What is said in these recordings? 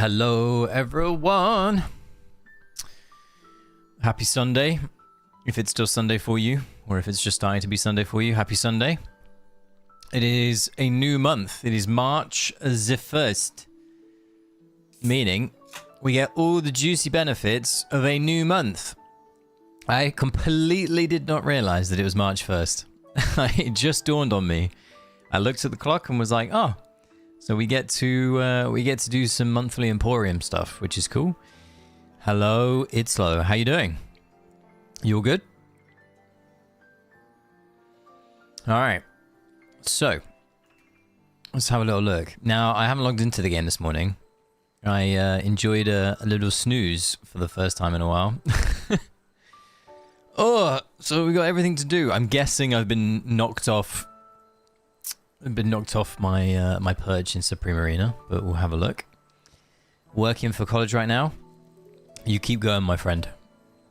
Hello, everyone. Happy Sunday. If it's still Sunday for you, or if it's just starting to be Sunday for you, happy Sunday. It is a new month. It is March the 1st. Meaning, we get all the juicy benefits of a new month. I completely did not realize that it was March 1st. It just dawned on me. I looked at the clock and was like, oh, so we get to do some monthly Emporium stuff, which is cool. Hello, it's Lo. How you doing? You all good? All right. So, let's have a little look. Now, I haven't logged into the game this morning. I enjoyed a little snooze for the first time in a while. Oh, so we got everything to do. I'm guessing I've been knocked off. My my perch in Supreme Arena, but we'll have a look. Working for college right now. You keep going, my friend.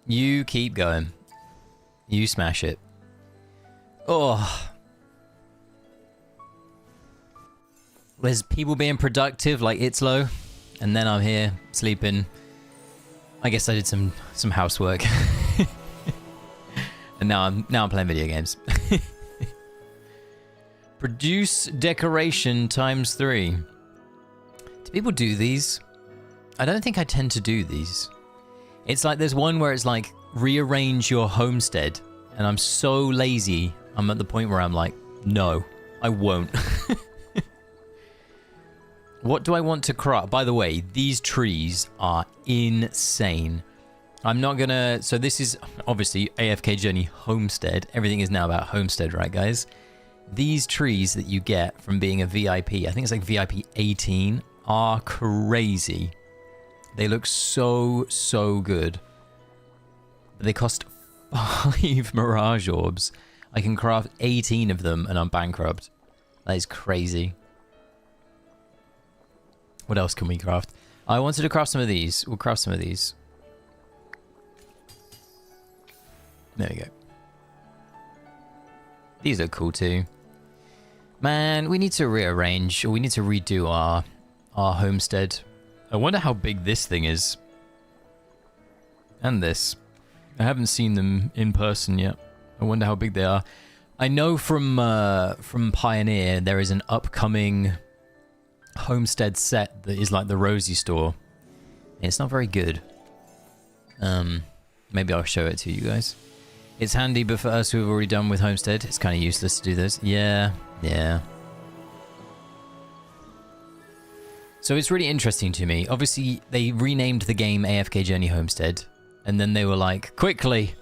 You keep going. You smash it. Oh. There's people being productive like It's Low, and then I'm here sleeping. I guess I did some housework. And now I'm playing video games. Produce decoration ×3. Do people do these? I don't think I tend to do these. It's like there's one where it's like rearrange your homestead, and I'm so lazy. I'm at the point where I'm like, no, I won't. What do I want to craft? By the way, these trees are insane. I'm not gonna... So this is obviously AFK Journey Homestead. Everything is now about Homestead, right, guys? These trees that you get from being a VIP, I think it's like VIP 18, are crazy. They look so, so good. But they cost 5 Mirage Orbs. I can craft 18 of them and I'm bankrupt. That is crazy. What else can we craft? I wanted to craft some of these. We'll craft some of these. There we go. These are cool too. Man, we need to rearrange, or we need to redo our homestead. I wonder how big this thing is. And this. I haven't seen them in person yet. I wonder how big they are. I know from Pioneer there is an upcoming homestead set that is like the Rosie store. It's not very good. Maybe I'll show it to you guys. It's handy, but for us who have already done with Homestead, it's kind of useless to do this. Yeah. So it's really interesting to me. Obviously, they renamed the game AFK Journey Homestead, and then they were like, quickly,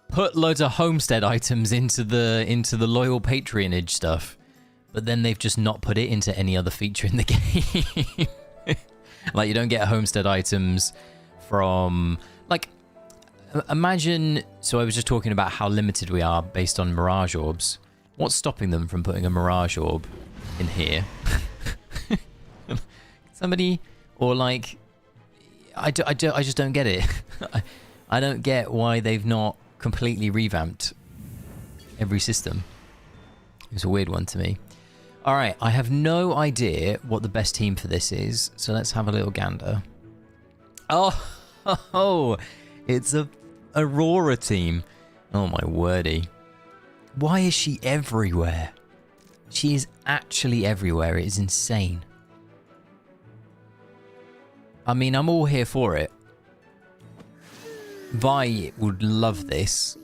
put loads of Homestead items into the loyal patronage stuff. But then they've just not put it into any other feature in the game. Like, you don't get Homestead items from... Like, imagine... So I was just talking about how limited we are based on Mirage Orbs. What's stopping them from putting a Mirage Orb in here? Somebody... Or like... I just don't get it. I don't get why they've not completely revamped every system. It's a weird one to me. Alright, I have no idea what the best team for this is, so let's have a little gander. Oh, it's a Aurora team. Oh my wordy. Why is she everywhere? She is actually everywhere. It is insane. I mean, I'm all here for it. Vi would love this.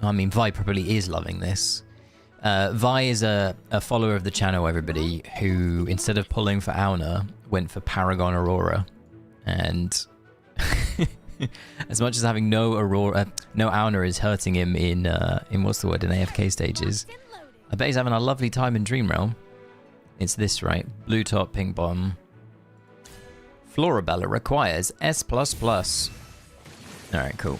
I mean, Vi probably is loving this. Vi is a follower of the channel, everybody, who, instead of pulling for Auna, went for Paragon Aurora. And as much as having no Auna is hurting him in what's the word, in AFK stages, I bet he's having a lovely time in Dream Realm. It's this, right? Blue top, pink bottom. Florabella requires S++. Alright, cool.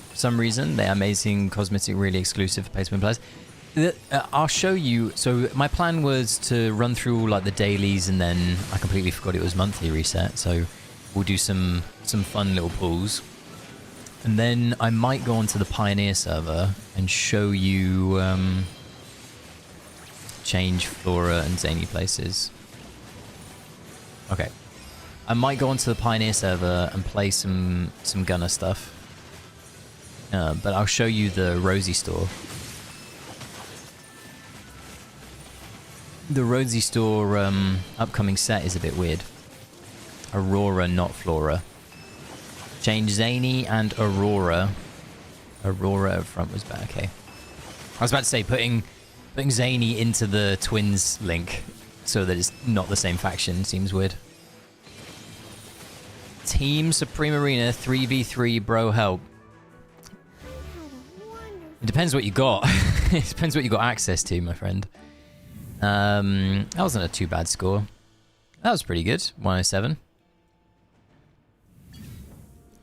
For some reason, they are amazing, cosmetic, really exclusive for placement players. I'll show you. So my plan was to run through like the dailies, and then I completely forgot it was monthly reset. So we'll do some fun little pulls, and then I might go onto the Pioneer server and show you change Flora and Zany places. Okay. I might go onto the Pioneer server and play some Gunnar stuff. But I'll show you the Rosie store. The Rosie store upcoming set is a bit weird. Aurora, not Flora. Change Zany and Aurora. Aurora up front was better. Okay. I was about to say putting Zany into the Twins link so that it's not the same faction seems weird. Team Supreme Arena 3v3 bro help. It depends what you got. It depends what you got access to, my friend. That wasn't a too bad score. That was pretty good. 107.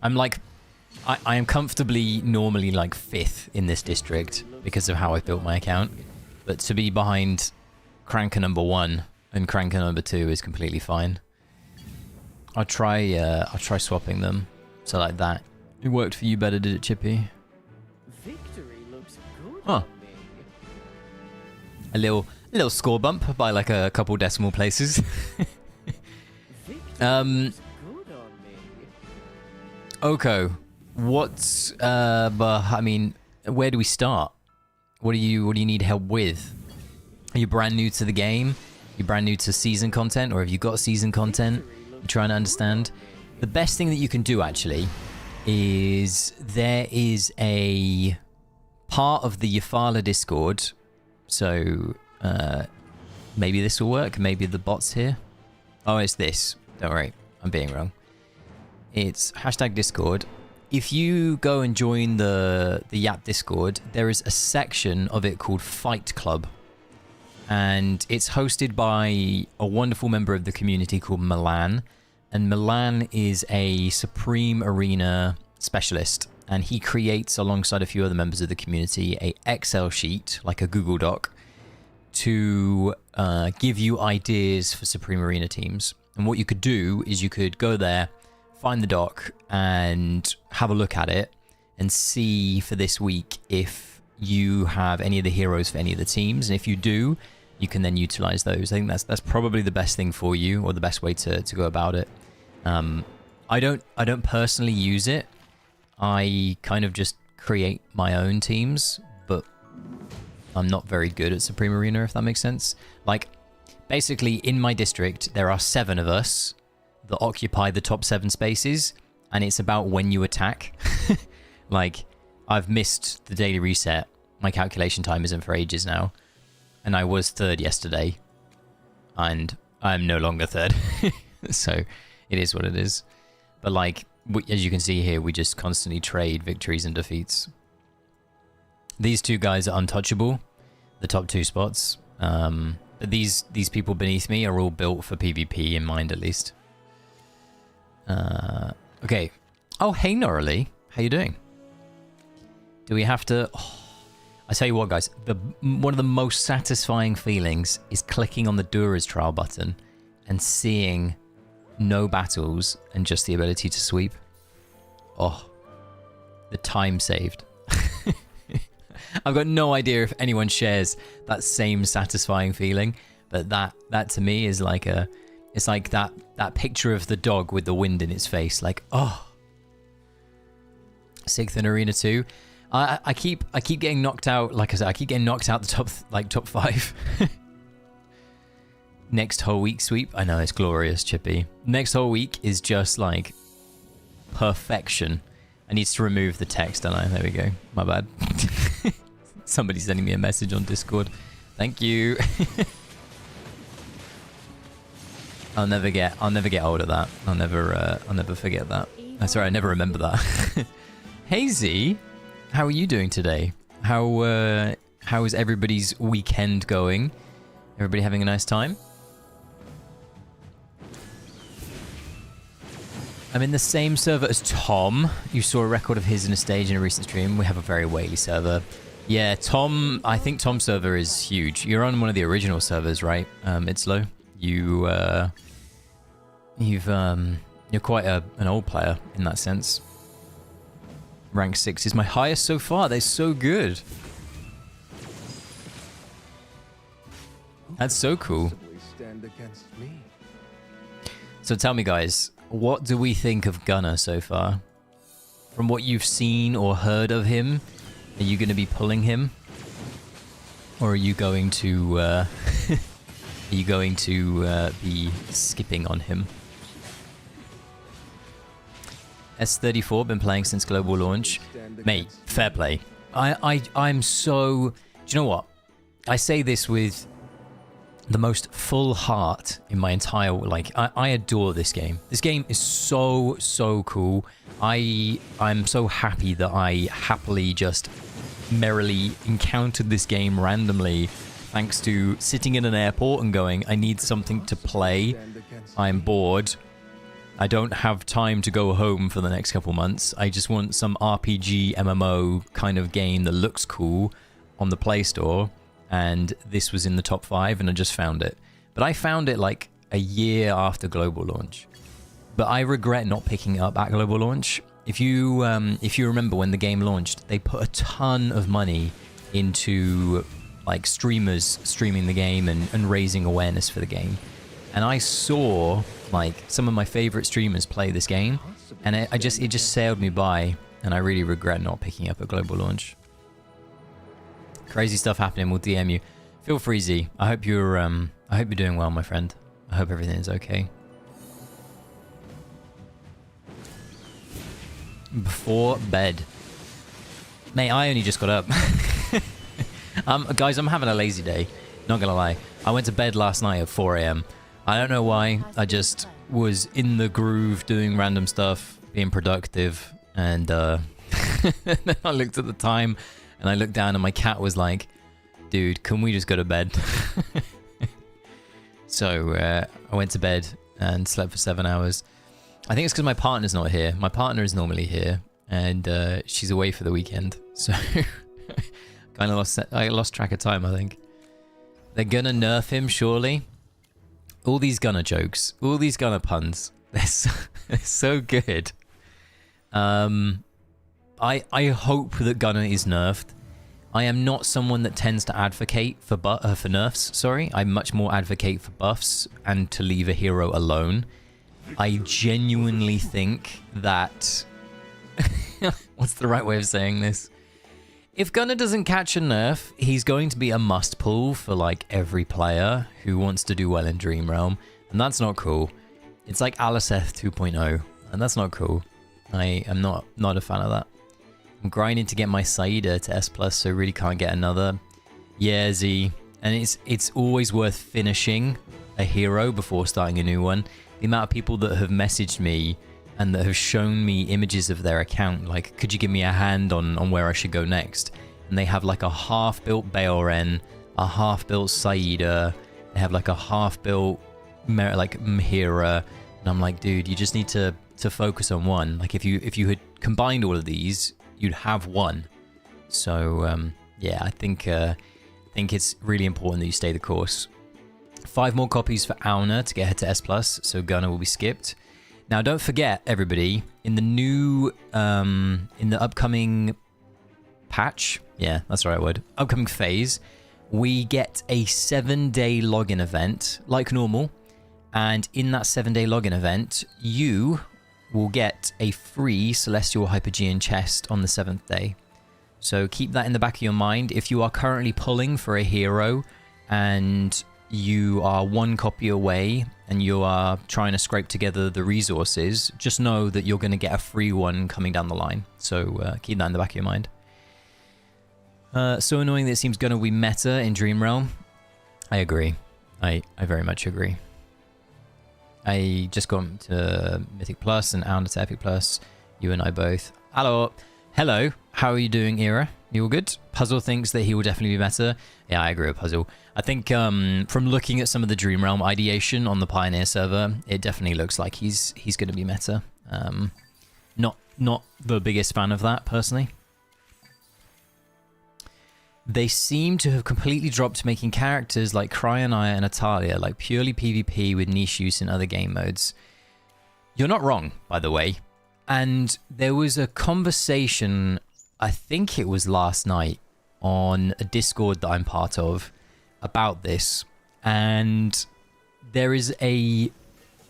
I'm like, I am comfortably normally like 5th in this district because of how I built my account. But to be behind Cranker number 1 and Cranker number 2 is completely fine. I'll try swapping them. So like that. It worked for you better, did it, Chippy? Victory looks good. Huh. A little score bump by like a couple decimal places. Oko, what's but I mean, where do we start? What do you need help with? Are you brand new to the game? Are you brand new to season content, or have you got season content? You're trying to understand. The best thing that you can do actually is there is a part of the Yafala Discord. So maybe this will work. Maybe the bot's here. Oh, it's this. Don't worry, I'm being wrong. It's #Discord. If you go and join the Yap Discord, there is a section of it called Fight Club. And it's hosted by a wonderful member of the community called Milan. And Milan is a Supreme Arena specialist. And he creates, alongside a few other members of the community, a Excel sheet, like a Google Doc, to give you ideas for Supreme Arena teams. And what you could do is you could go there, find the doc, and have a look at it, and see for this week if you have any of the heroes for any of the teams. And if you do, you can then utilize those. I think that's probably the best thing for you, or the best way to go about it. I don't personally use it. I kind of just create my own teams, but I'm not very good at Supreme Arena, if that makes sense. Like, basically, in my district, there are 7 of us that occupy the top 7 spaces, and it's about when you attack. Like, I've missed the daily reset. My calculation time isn't for ages now, and I was 3rd yesterday, and I'm no longer 3rd. So, it is what it is. But like, as you can see here, we just constantly trade victories and defeats. These 2 guys are untouchable, the top 2 spots. But these people beneath me are all built for PvP in mind, at least. Okay. Oh, hey, Norley. How you doing? Do we have to... Oh, I tell you what, guys. One of the most satisfying feelings is clicking on the Dura's trial button and seeing no battles and just the ability to sweep. Oh, the time saved. I've got no idea if anyone shares that same satisfying feeling, but that to me is like it's like that picture of the dog with the wind in its face. Like, oh, 6th in Arena 2. I keep getting knocked out. Like I said, I keep getting knocked out the top 5. Next whole week sweep. I know, it's glorious, Chippy. Next whole week is just like perfection. I need to remove the text, don't I? There we go. My bad. Somebody's sending me a message on Discord. Thank you. I'll never get old of that. I'll never forget that. Sorry, I never remember that. Hey Z, how are you doing today? How is everybody's weekend going? Everybody having a nice time? I'm in the same server as Tom. You saw a record of his in a stage in a recent stream. We have a very whaley server. Yeah, Tom, I think Tom's server is huge. You're on one of the original servers, right? Itzlo. You're quite an old player in that sense. Rank 6 is my highest so far. They're so good. That's so cool. Possibly stand against me. So tell me, guys, what do we think of Gunnar so far? From what you've seen or heard of him, are you going to be pulling him? Or are you going to be skipping on him? S34, been playing since global launch. Mate, fair play. I'm so... Do you know what? I say this with the most full heart in my entire... Like, I adore this game. This game is so, so cool. I'm so happy that I happily just merrily encountered this game randomly thanks to sitting in an airport and going, I need something to play. I'm bored. I don't have time to go home for the next couple months. I just want some RPG MMO kind of game that looks cool on the Play Store. And this was in the top 5 and I just found it. But I found it like a year after global launch. But I regret not picking it up at global launch. If you remember when the game launched, they put a ton of money into like streamers streaming the game and raising awareness for the game. And I saw like some of my favorite streamers play this game, and it just sailed me by, and I really regret not picking up at global launch. Crazy stuff happening. We'll DM you. Feel free, Z. I hope you're doing well, my friend. I hope everything is okay. Before bed. Mate, I only just got up. Guys, I'm having a lazy day. Not gonna lie. I went to bed last night at 4 AM. I don't know why. I just was in the groove, doing random stuff, being productive, and then I looked at the time, and I looked down, and my cat was like, dude, can we just go to bed? So I went to bed and slept for 7 hours. I think it's because my partner's not here. My partner is normally here, and she's away for the weekend. So I lost track of time, I think. They're gonna nerf him, surely. All these Gunnar jokes, all these Gunnar puns, they're so good. I hope that Gunnar is nerfed. I am not someone that tends to advocate for nerfs, sorry. I much more advocate for buffs and to leave a hero alone. I genuinely think that... What's the right way of saying this? If Gunnar doesn't catch a nerf, he's going to be a must pull for like every player who wants to do well in Dream Realm, and that's not cool. It's like Aliceth 2.0, and that's not cool. I am not a fan of that. I'm grinding to get my Saida to S+, so really can't get another. Yeah, Z. And it's always worth finishing a hero before starting a new one. The amount of people that have messaged me and that have shown me images of their account, like, could you give me a hand on where I should go next? And they have like a half-built Baoren, a half-built Saida, they have like a half-built Mhira, and I'm like, dude, you just need to focus on one. Like, if you had combined all of these, you'd have one. So yeah, I think it's really important that you stay the course. 5 more copies for Auna to get her to S+, so Gunnar will be skipped. Now, don't forget, everybody, in the new, in the upcoming patch, yeah, that's the right word, upcoming phase, we get a 7-day login event, like normal, and in that 7-day login event, you will get a free Celestial Hypogean chest on the 7th day. So keep that in the back of your mind. If you are currently pulling for a hero, and you are 1 copy away and you are trying to scrape together the resources, just know that you're going to get a free one coming down the line. So keep that in the back of your mind. So annoying that it seems going to be meta in Dream Realm. I agree. I very much agree. I just got to Mythic Plus and Auna to Epic Plus. You and I both. Hello. How are you doing, Era? You all good? Puzzle thinks that he will definitely be meta. Yeah, I agree with Puzzle. I think from looking at some of the Dream Realm ideation on the Pioneer server, it definitely looks like he's going to be meta. Not the biggest fan of that, personally. They seem to have completely dropped making characters like Cryonia and Atalia, like purely PvP with niche use in other game modes. You're not wrong, by the way. And there was a conversation, I think it was last night, on a Discord that I'm part of, about this. And there is a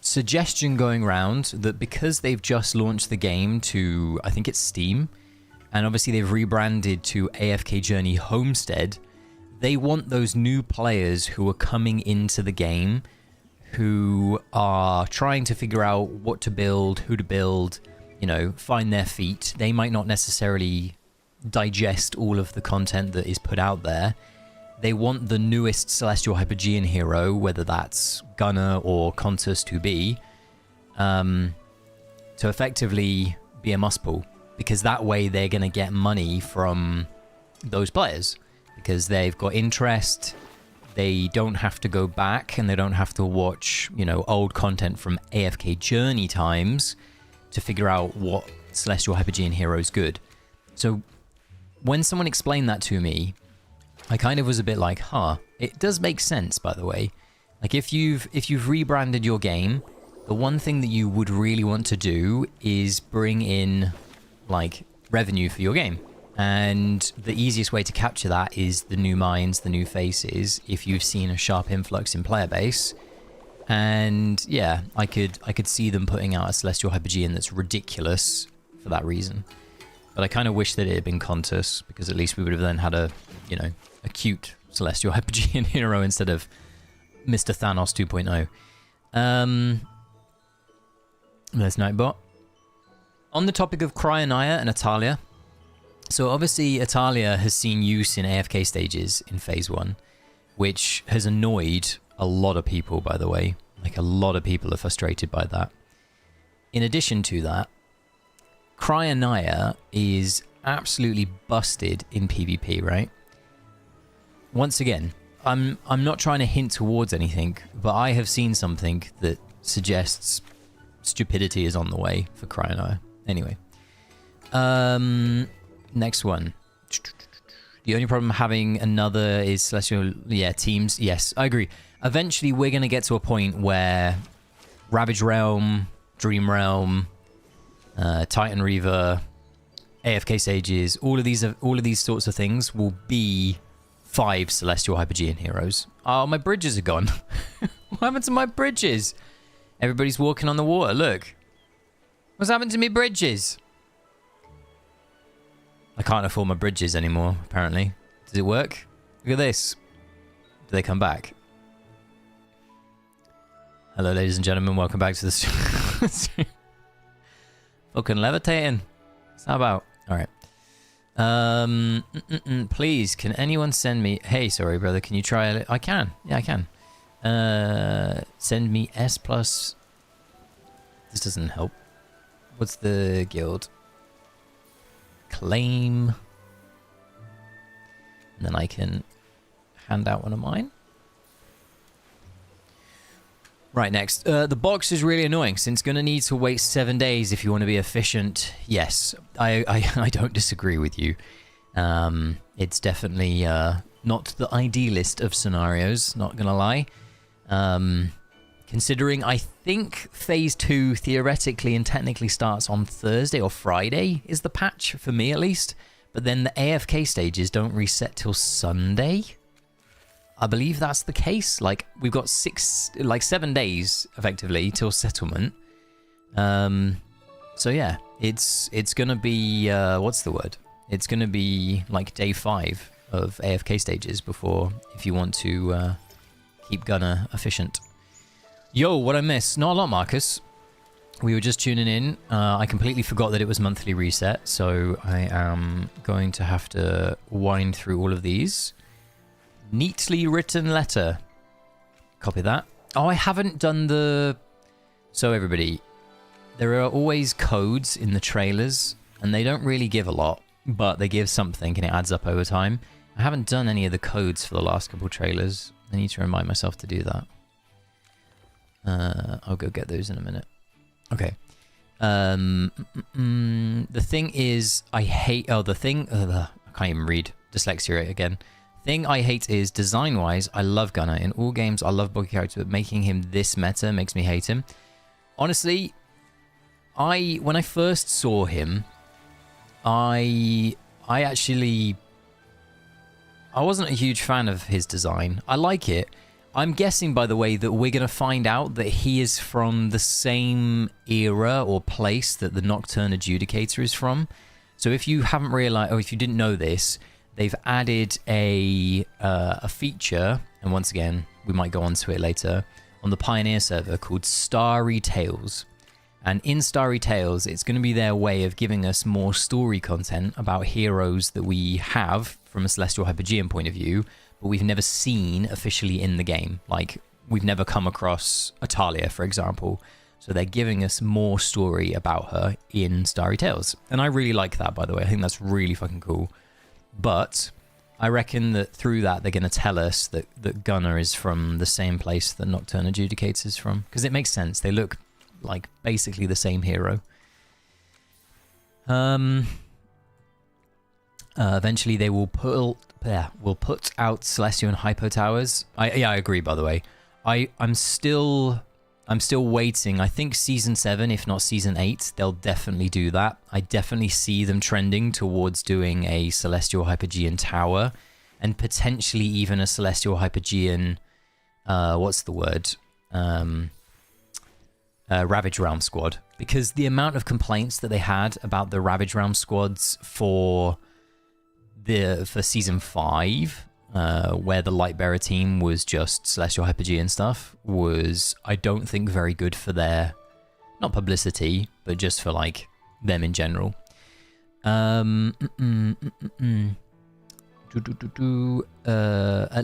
suggestion going around that because they've just launched the game to, I think it's Steam, and obviously they've rebranded to AFK Journey Homestead, they want those new players who are coming into the game, who are trying to figure out what to build, who to build, you know, find their feet. They might not necessarily digest all of the content that is put out there. They want the newest Celestial Hypogean hero, whether that's Gunnar or Contus to be, to effectively be a must pull, because that way they're going to get money from those players, because they've got interest. They don't have to go back and they don't have to watch, you know, old content from AFK Journey times to figure out what Celestial Hypogean hero is good. So when someone explained that to me, I kind of was a bit like, huh, it does make sense, by the way. Like, if you've rebranded your game, the one thing that you would really want to do is bring in, like, revenue for your game. And the easiest way to capture that is the new minds, the new faces, if you've seen a sharp influx in player base. And yeah, I could see them putting out a Celestial Hypogean that's ridiculous for that reason. But I kind of wish that it had been Contus, because at least we would have then had a, you know, a cute Celestial Hypogean hero instead of Mr. Thanos 2.0. There's Nightbot. On the topic of Cryonaya and Italia, so obviously Italia has seen use in AFK stages in Phase 1, which has annoyed a lot of people, by the way. Like, a lot of people are frustrated by that. In addition to that, Cryonaya is absolutely busted in PvP, right? Once again, I'm not trying to hint towards anything, but I have seen something that suggests stupidity is on the way for Cryonaya. Anyway. Next one. The only problem having another is Celestial... Yeah, teams. Yes, I agree. Eventually, we're going to get to a point where Ravage Realm, Dream Realm, Titan Reaver, AFK Stages, all of these sorts of things will be 5 Celestial Hypogean heroes. Oh, my bridges are gone. What happened to my bridges? Everybody's walking on the water, look. What's happened to me bridges? I can't afford my bridges anymore, apparently. Does it work? Look at this. Do they come back? Hello, ladies and gentlemen. Welcome back to the stream. Fucking levitating. What's that about? All right. Please, can anyone send me... Hey, sorry, brother. Can you try... I can. Yeah, I can. Send me S+... This doesn't help. What's the guild? Claim. And then I can hand out one of mine. Right, next. The box is really annoying, since gonna need to wait 7 days if you want to be efficient. Yes, I don't disagree with you. It's definitely not the idealist of scenarios, not gonna lie. Considering I think Phase 2 theoretically and technically starts on Thursday or Friday is the patch, for me at least. But then the AFK stages don't reset till Sunday. I believe that's the case. Like, we've got 7 days effectively till settlement. So yeah, it's gonna be what's the word? It's gonna be like day 5 of AFK stages before, if you want to keep Gunnar efficient. Yo, what I missed? Not a lot, Marcus. We were just tuning in. I completely forgot that it was monthly reset, so I am going to have to wind through all of these. Neatly written letter. Copy that. Oh, I haven't done the... So everybody, there are always codes in the trailers, and they don't really give a lot, but they give something and it adds up over time. I haven't done any of the codes for the last couple trailers. I need to remind myself to do that. I'll go get those in a minute. Okay. The thing is, I hate... Oh, the thing... I can't even read. Dyslexia again. Thing I hate is, design-wise, I love Gunnar. In all games, I love bulky character, but making him this meta makes me hate him. Honestly, when I first saw him, I wasn't a huge fan of his design. I like it. I'm guessing, by the way, that we're going to find out that he is from the same era or place that the Nocturne Adjudicator is from. So if you haven't realized, or if you didn't know this, they've added a feature, and once again, we might go on to it later, on the Pioneer server called Starry Tales. And in Starry Tales, it's going to be their way of giving us more story content about heroes that we have from a Celestial Hypogean point of view, but we've never seen officially in the game. Like, we've never come across Atalia, for example. So they're giving us more story about her in Starry Tales. And I really like that, by the way. I think that's really fucking cool. But I reckon that through that, they're going to tell us that Gunnar is from the same place that Nocturne Adjudicator is from. Because it makes sense. They look like basically the same hero. Eventually they will put out Celestial and Hypo towers. I agree, by the way. I'm still waiting. I think season 7, if not season 8, they'll definitely do that. I definitely see them trending towards doing a Celestial Hypogean tower and potentially even a Celestial Hypogean what's the word? Ravage Realm squad, because the amount of complaints that they had about the Ravage Realm squads for season 5, where the Lightbearer team was just Celestial Hypogean stuff, was, I don't think, very good for their, not publicity, but just for like them in general. At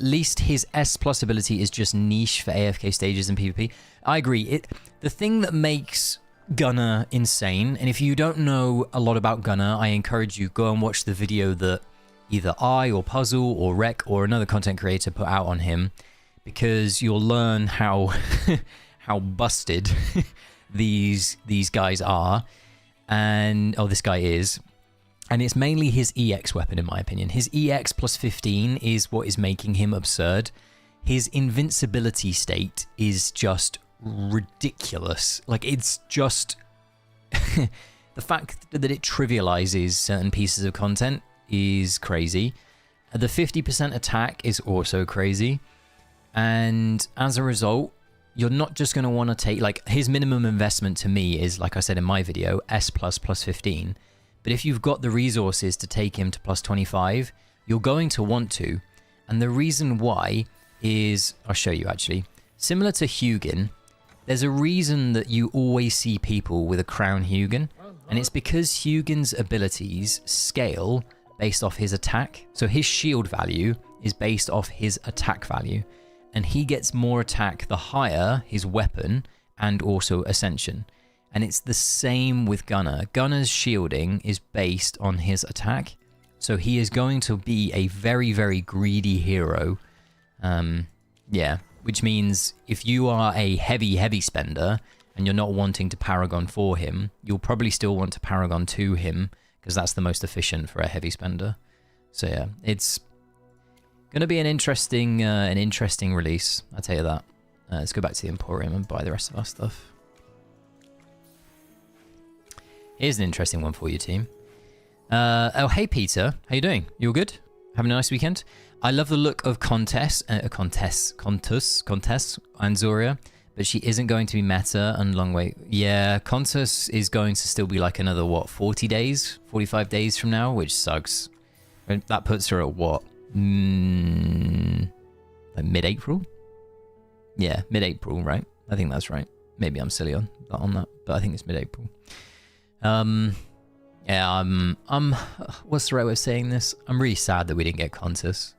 least his S+ ability is just niche for AFK stages and PvP. I agree. The thing that makes Gunnar insane, and if you don't know a lot about Gunnar, I encourage you, go and watch the video that either I or Puzzle or Rec or another content creator put out on him, because you'll learn how how busted these guys are, and this guy is. And it's mainly his EX weapon, in my opinion. His EX plus 15 is what is making him absurd. His invincibility state is just ridiculous. Like, it's just... the fact that it trivializes certain pieces of content is crazy. The 50% attack is also crazy. And as a result, you're not just going to want to take... Like, his minimum investment to me is, like I said in my video, S plus 15. But if you've got the resources to take him to plus 25, you're going to want to. And the reason why is, I'll show you actually. Similar to Hugin, there's a reason that you always see people with a Crown Hugin. And it's because Hugin's abilities scale based off his attack. So his shield value is based off his attack value. And he gets more attack the higher his weapon and also Ascension. And it's the same with Gunnar. Gunnar's shielding is based on his attack. So he is going to be a very, very greedy hero. Yeah, which means if you are a heavy spender and you're not wanting to Paragon for him, you'll probably still want to Paragon to him because that's the most efficient for a heavy spender. So yeah, it's going to be an interesting release, I'll tell you that. Let's go back to the Emporium and buy the rest of our stuff. Here's an interesting one for you, team. Oh, hey, Peter. How you doing? You all good? Having a nice weekend? I love the look of Contes and Zoria, but she isn't going to be meta and long way. Yeah, Contes is going to still be like another, what, 40 days? 45 days from now, which sucks. That puts her at what? Like mid-April? Yeah, mid-April, right? I think that's right. Maybe I'm silly on that, but I think it's mid-April. Yeah, what's the right way of saying this? I'm really sad that we didn't get Contus.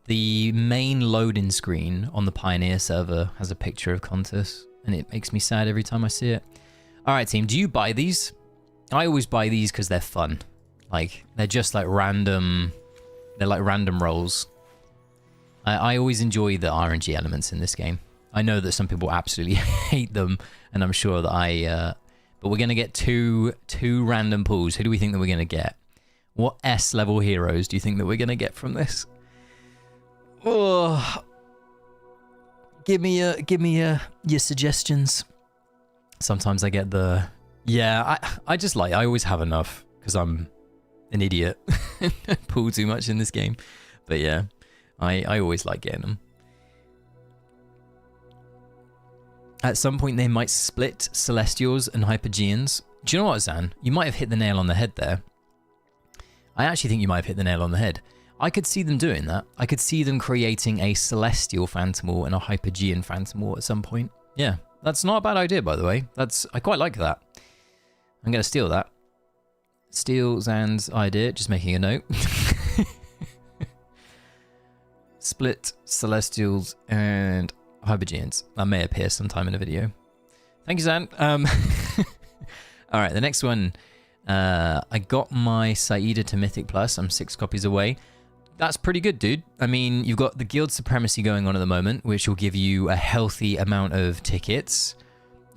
The main loading screen on the Pioneer server has a picture of Contus, and it makes me sad every time I see it. Alright, team, do you buy these? I always buy these because they're fun. Like, they're just like random... They're like random rolls. I always enjoy the RNG elements in this game. I know that some people absolutely hate them, and I'm sure that but we're going to get two random pulls. Who do we think that we're going to get? What S-level heroes do you think that we're going to get from this? Oh, give me your suggestions. Sometimes I get the... Yeah, I just like... I always have enough because I'm an idiot. I pull too much in this game. But yeah, I always like getting them. At some point, they might split Celestials and Hypergeans. Do you know what, Zan? You might have hit the nail on the head there. I actually think you might have hit the nail on the head. I could see them doing that. I could see them creating a Celestial Phantomall and a Hypergean Phantomall at some point. Yeah, that's not a bad idea, by the way. I quite like that. I'm going to steal that. Steal Zan's idea, just making a note. Split Celestials and Hypergeans. That may appear sometime in a video. Thank you, Zan. All right, the next one. I got my Saida to Mythic Plus. I'm 6 copies away. That's pretty good, dude. I mean, you've got the Guild Supremacy going on at the moment, which will give you a healthy amount of tickets,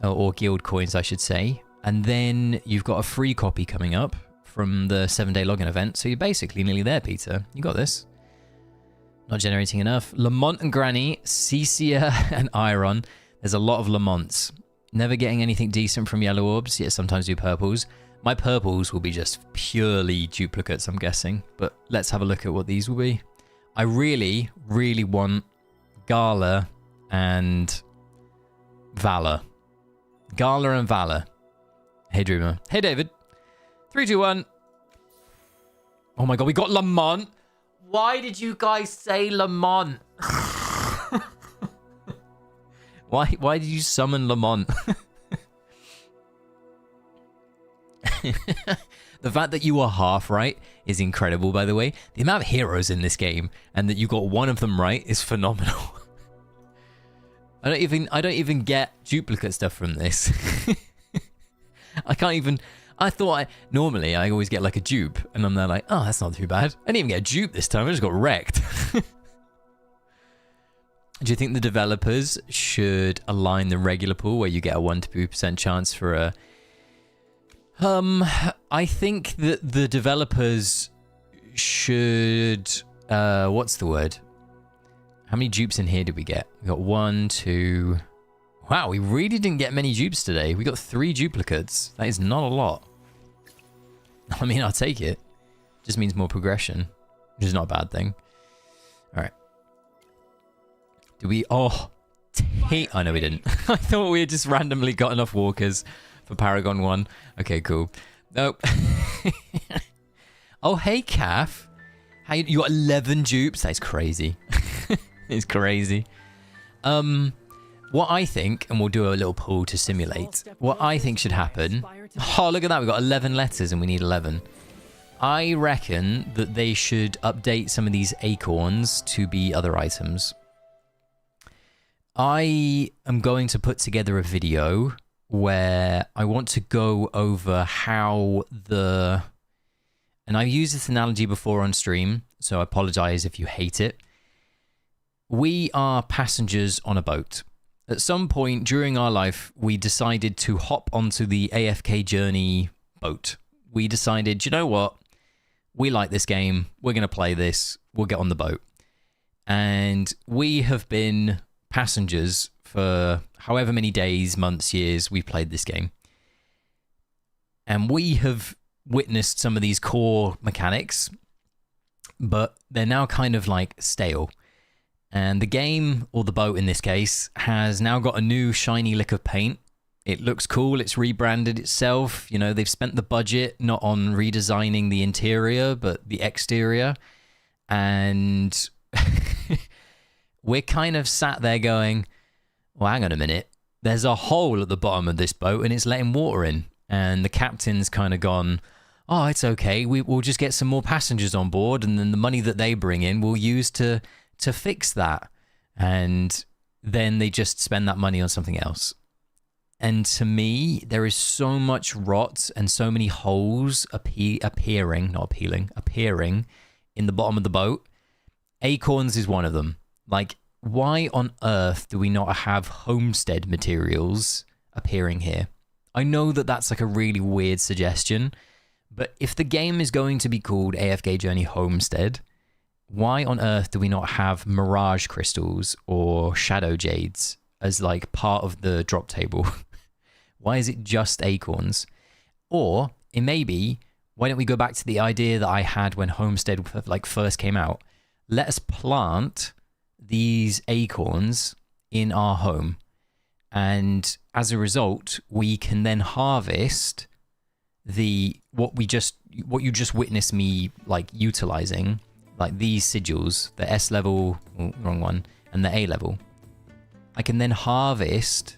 or Guild coins, I should say. And then you've got a free copy coming up from the 7-day login event. So you're basically nearly there, Peter. You got this. Not generating enough. Lamont and Granny, Cecia and Iron. There's a lot of Lamonts. Never getting anything decent from yellow orbs, yet sometimes do purples. My purples will be just purely duplicates, I'm guessing. But let's have a look at what these will be. I really, really want Gala and Valor. Gala and Valor. Hey, Dreamer. Hey, David. 3, 2, 1. Oh my god, we got Lamont. Why did you guys say Lamont? Why did you summon Lamont? The fact that you were half right is incredible, by the way. The amount of heroes in this game and that you got one of them right is phenomenal. I don't even get duplicate stuff from this. I can't even. Normally I always get like a dupe, and I'm there like, oh, that's not too bad. I didn't even get a dupe this time. I just got wrecked. Do you think the developers should align the regular pool where you get a 1 to 2% chance for a? I think that the developers should. What's the word? How many dupes in here did we get? We got 1, 2. Wow, we really didn't get many dupes today. We got 3 duplicates. That is not a lot. I mean, I'll take it. Just means more progression, which is not a bad thing. All right. Do we... Oh, I know we didn't. I thought we had just randomly got enough walkers for Paragon 1. Okay, cool. Nope. Oh, hey, Calf. You got 11 dupes? That is crazy. It's crazy. What I think, and we'll do a little poll to simulate, what I think should happen... Oh, look at that. We've got 11 letters and we need 11. I reckon that they should update some of these acorns to be other items. I am going to put together a video where I want to go over how the... And I've used this analogy before on stream, so I apologize if you hate it. We are passengers on a boat. At some point during our life, we decided to hop onto the AFK Journey boat. We decided, you know what? We like this game. We're going to play this. We'll get on the boat. And we have been passengers for however many days, months, years we've played this game. And we have witnessed some of these core mechanics, but they're now kind of like stale. And the game, or the boat in this case, has now got a new shiny lick of paint. It looks cool. It's rebranded itself. You know, they've spent the budget not on redesigning the interior, but the exterior. And we're kind of sat there going, well, hang on a minute. There's a hole at the bottom of this boat and it's letting water in. And the captain's kind of gone, oh, it's okay. We'll just get some more passengers on board. And then the money that they bring in, we'll use to fix that. And then they just spend that money on something else. And to me, there is so much rot and so many holes appearing in the bottom of the boat. Acorns is one of them. Like, why on earth do we not have Homestead materials appearing here? I know that that's like a really weird suggestion, but if the game is going to be called AFK Journey Homestead, why on earth do we not have Mirage Crystals or Shadow Jades as like part of the drop table? Why is it just acorns? Or it may be, why don't we go back to the idea that I had when Homestead like first came out? Let us plant these acorns in our home. And as a result, we can then harvest what you just witnessed me like utilizing, like these sigils, the S level, wrong one, and the A level. I can then harvest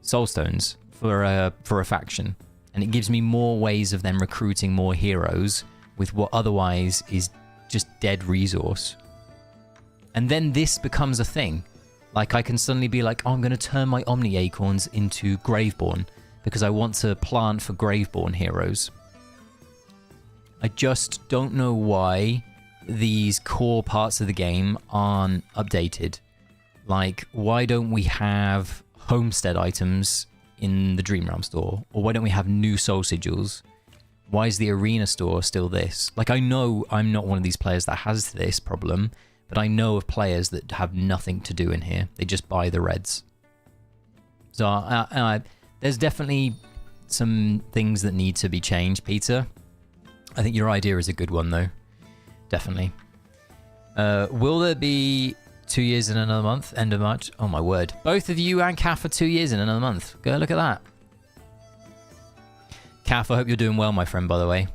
soulstones for a faction, and it gives me more ways of then recruiting more heroes with what otherwise is just dead resource. And then this becomes a thing. Like I can suddenly be like, oh, I'm going to turn my Omni Acorns into Graveborn because I want to plant for Graveborn heroes. I just don't know why these core parts of the game aren't updated. Like, why don't we have Homestead items in the Dream Realm store? Or why don't we have new soul sigils? Why is the Arena store still this? Like, I know I'm not one of these players that has this problem, but I know of players that have nothing to do in here. They just buy the reds. So there's definitely some things that need to be changed, Peter. I think your idea is a good one, though. Definitely. Will there be 2 years in another month? End of March? Oh, my word. Both of you and Kath are 2 years in another month. Go look at that. Kath, I hope you're doing well, my friend, by the way.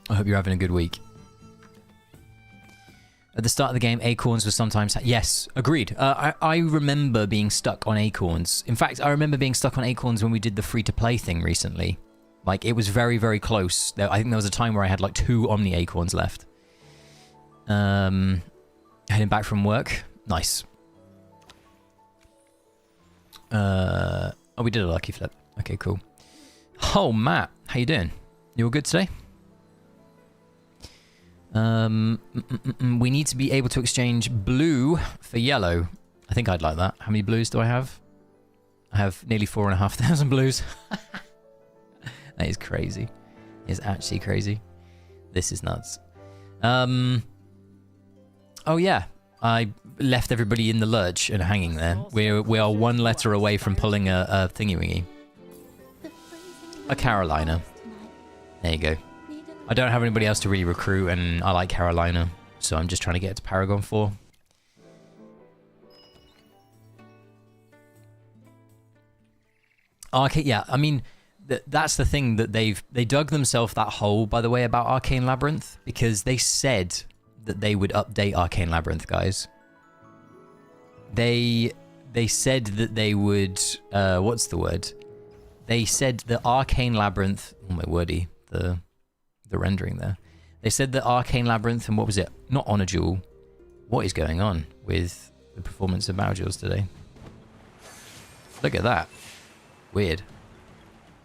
I hope you're having a good week. At the start of the game, acorns were sometimes... Yes, agreed. I remember being stuck on acorns. In fact, I remember being stuck on acorns when we did the free-to-play thing recently. Like, it was very, very close. I think there was a time where I had, like, 2 Omni Acorns left. Heading back from work. Nice. Oh, we did a lucky flip. Okay, cool. Oh, Matt. How you doing? You all good today? We need to be able to exchange blue for yellow. I think I'd like that. How many blues do I have? I have nearly 4,500 blues. That is crazy. It's actually crazy. This is nuts. Oh yeah, I left everybody in the lurch and hanging there. We are one letter away from pulling a thingy-wingy. A Carolina. There you go. I don't have anybody else to really recruit, and I like Carolina, so I'm just trying to get to Paragon 4. Okay, yeah, I mean, that's the thing that they dug themselves that hole, by the way, about Arcane Labyrinth, because they said that they would update Arcane Labyrinth, guys. They said that they would, what's the word? They said that Arcane Labyrinth, oh my wordy, the rendering there. They said that Arcane Labyrinth and what was it? Not Honor Jewel. What is going on with the performance of Battle Jewels today? Look at that. Weird.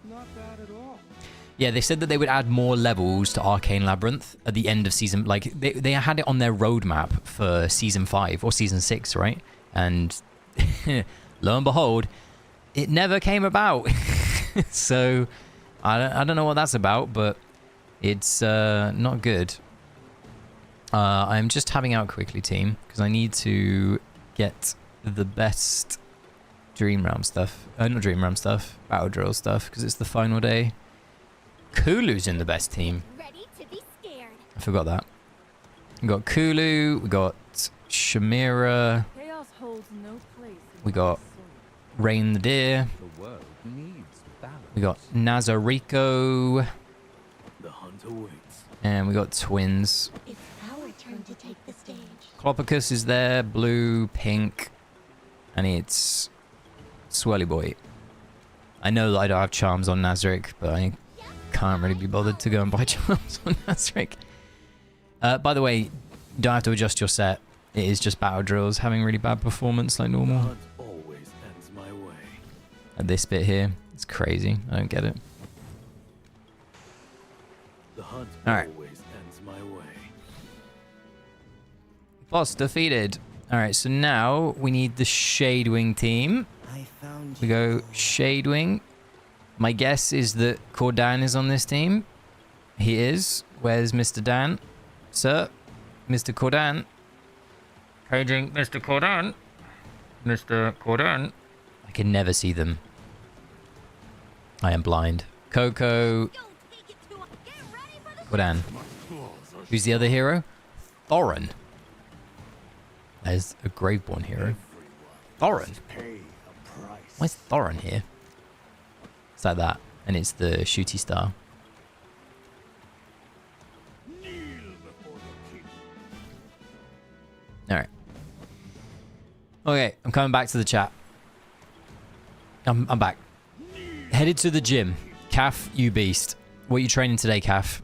Not bad at all. Yeah, they said that they would add more levels to Arcane Labyrinth at the end of season. Like, they had it on their roadmap for season 5 or season 6, right? And lo and behold, it never came about. So, I don't know what that's about, but it's not good. I'm just tabbing out quickly, team, because I need to get the best Dream Realm stuff. Not Dream Realm stuff, Battle Drill stuff, because it's the final day. Kulu's in the best team. Ready to be scared. I forgot that. We got Kulu, we got Shamira, Chaos holds no place in we got Rain the Deer, The world needs balance. we got Nazarico, The hunter waits. and we got Twins. It's our turn to take the stage. Clopicus is there, blue, pink, and it's Swirly Boy. I know that I don't have charms on Nazarick, but I can't really be bothered to go and buy charms on Nazarick. By the way, you don't have to adjust your set. It is just Battle Drills having really bad performance like normal. Hunt always ends my way. And this bit here, it's crazy. I don't get it. The hunt Alright. always ends my way. Boss defeated. Alright, so now we need the Shadewing team. I found We go Shadewing. My guess is that Cordan is on this team. He is. Where's Mr. Dan? Sir? Mr. Cordan? Paging Mr. Cordan? Mr. Cordan? I can never see them. I am blind. Coco. Don't think it too. Get ready for the Cordan. Who's the other hero? Thorin. There's a Graveborn hero. Thorin? Pay a price. Why is Thorin here? It's like that. And it's the shooty star. Alright. Okay, I'm coming back to the chat. I'm back. Headed to the gym. Calf, you beast. What are you training today, Calf?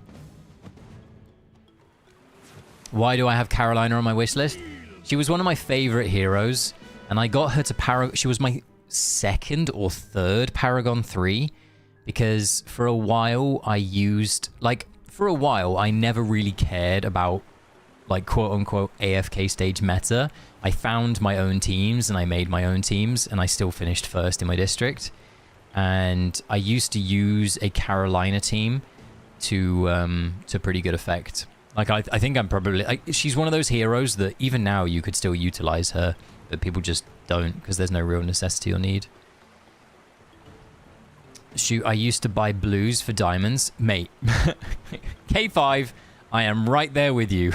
Why do I have Carolina on my wish list? She was one of my favorite heroes, and I got her to Paragon. She was my second or third Paragon 3, because for a while I used, like, for a while I never really cared about, like, quote-unquote AFK stage meta. I found my own teams, and I made my own teams, and I still finished first in my district. And I used to use a Carolina team to pretty good effect. Like, I think I'm probably... Like, she's one of those heroes that even now you could still utilize her, but people just don't, because there's no real necessity or need. Shoot, I used to buy blues for diamonds. Mate, K5, I am right there with you.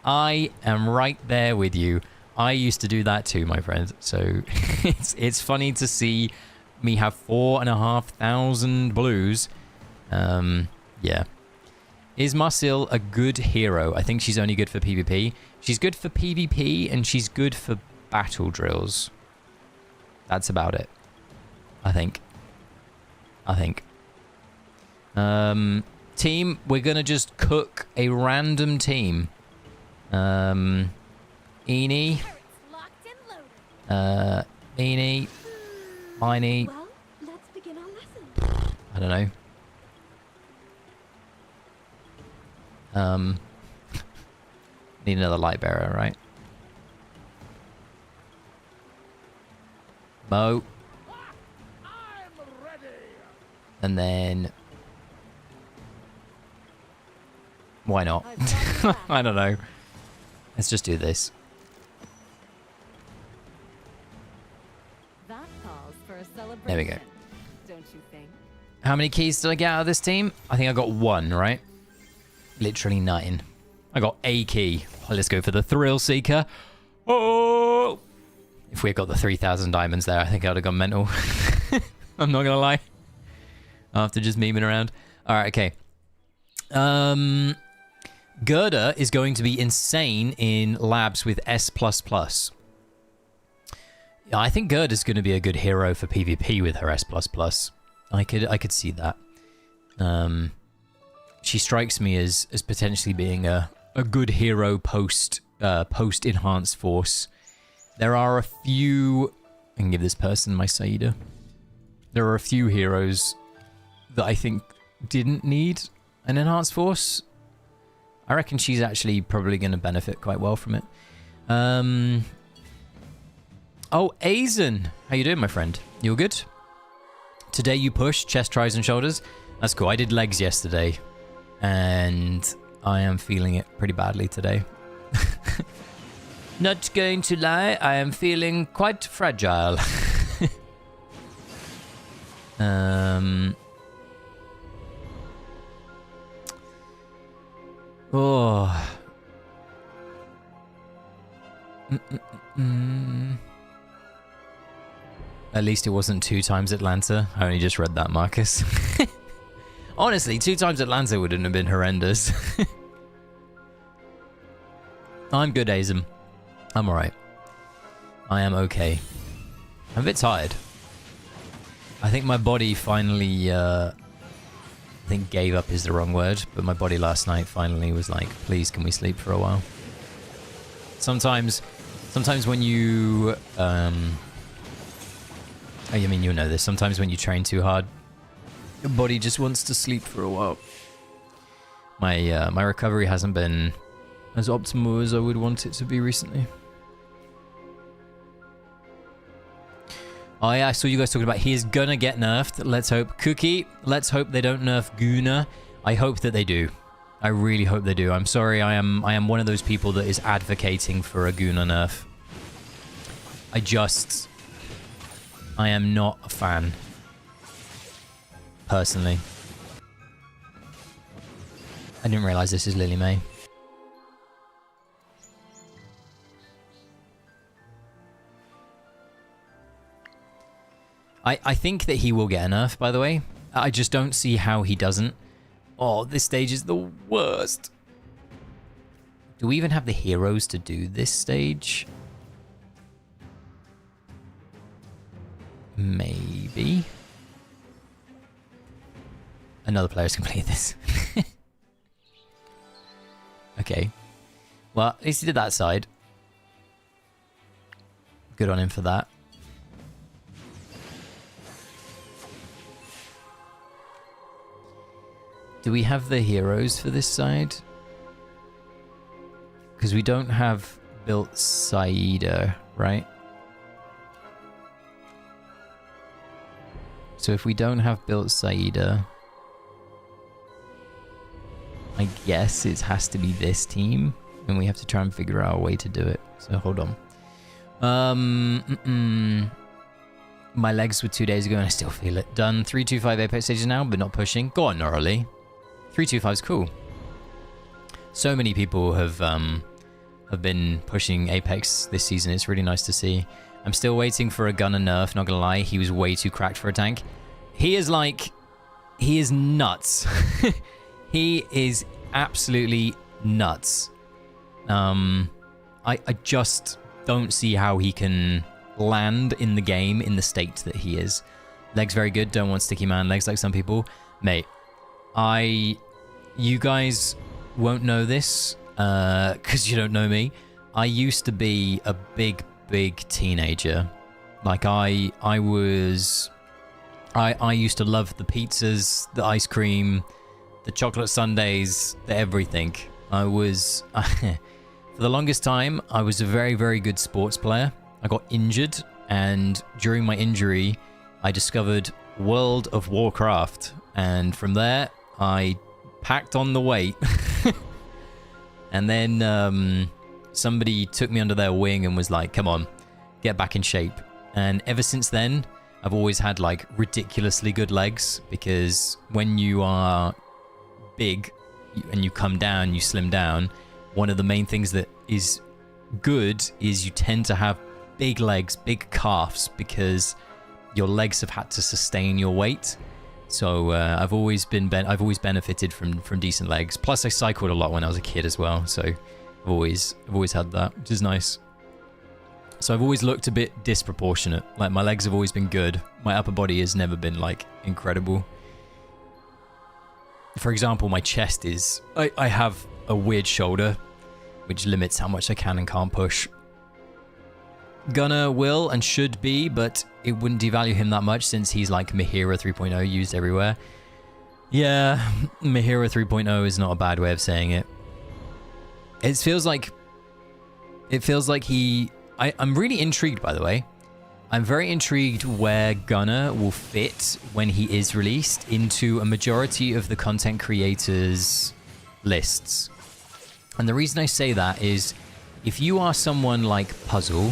I am right there with you. I used to do that too, my friend. So it's funny to see me have 4,500 blues. Yeah. Is Marcel a good hero? I think she's only good for PvP. She's good for PvP and she's good for battle drills. That's about it. I think. Team, we're gonna just cook a random team. Eenie. Eenie. Miney. Well, let's begin our lesson. I don't know. Need another light bearer, right? Mo. And then... Why not? I don't know. Let's just do this. That calls for a celebration. There we go. Don't you think? How many keys did I get out of this team? I think I got one, right? Literally nothing. I got a key. Well, let's go for the Thrill Seeker. Oh! If we had got the 3,000 diamonds there, I think I would have gone mental. I'm not gonna lie. After just memeing around. Alright, okay. Gerda is going to be insane in labs with S++. Yeah, I think Gerda's going to be a good hero for PvP with her S++. I could see that. She strikes me as potentially being a good hero post enhanced force. There are a few... I can give this person my Saida. There are a few heroes that I think didn't need an enhanced force. I reckon she's actually probably going to benefit quite well from it. Oh, Aizen! How you doing, my friend? You all good? Today you push chest, tries, and shoulders. That's cool. I did legs yesterday, and I am feeling it pretty badly today. Not going to lie, I am feeling quite fragile. Oh. At least it wasn't 2 times Atlanta. I only just read that, Marcus. Honestly, 2 times Atlanta wouldn't have been horrendous. I'm good, Azim. I'm alright. I am okay. I'm a bit tired. I think my body finally, I think gave up is the wrong word, but my body last night finally was like, please, can we sleep for a while? Sometimes when you, I mean, you know this, sometimes when you train too hard, your body just wants to sleep for a while. My recovery hasn't been as optimal as I would want it to be recently. Oh yeah, I saw you guys talking about he is gonna get nerfed. Let's hope. Cookie, let's hope they don't nerf Gunnar. I hope that they do. I really hope they do. I'm sorry, I am one of those people that is advocating for a Gunnar nerf. I am not a fan. Personally. I didn't realize this is Lily May. I think that he will get a nerf, by the way. I just don't see how he doesn't. Oh, this stage is the worst. Do we even have the heroes to do this stage? Maybe. Another player's completed this. Okay. Well, at least he did that side. Good on him for that. Do we have the heroes for this side? Because we don't have built Saida, right? So if we don't have built Saida, I guess it has to be this team, and we have to try and figure out a way to do it. So hold on. My legs were 2 days ago and I still feel it. Done 325 Apex Stages now, but not pushing. Go on, Norley. 325 is cool. So many people have been pushing Apex this season. It's really nice to see. I'm still waiting for a Gunnar nerf, not gonna lie. He was way too cracked for a tank. He is nuts. He is absolutely nuts. I just don't see how he can land in the game in the state that he is. Legs very good, don't want sticky man legs like some people. Mate, you guys won't know this because you don't know me. I used to be a big teenager. Like I used to love the pizzas, the ice cream, the chocolate sundaes, the everything. For the longest time, I was a very good sports player. I got injured, and during my injury, I discovered World of Warcraft, and from there, I packed on the weight. And then somebody took me under their wing and was like, come on, get back in shape. And ever since then, I've always had like ridiculously good legs, because when you are big and you come down, you slim down, one of the main things that is good is you tend to have big legs, big calves, because your legs have had to sustain your weight. So I've always benefited from decent legs. Plus I cycled a lot when I was a kid as well, so I've always had that, which is nice. So I've always looked a bit disproportionate. Like my legs have always been good. My upper body has never been like incredible. For example, my chest is... I have a weird shoulder, which limits how much I can and can't push. Gunnar will and should be, but it wouldn't devalue him that much since he's like Mahira 3.0 used everywhere. Yeah, Mahira 3.0 is not a bad way of saying it. It feels like he... I'm really intrigued, by the way. I'm very intrigued where Gunnar will fit when he is released into a majority of the content creators' lists. And the reason I say that is, if you are someone like Puzzle,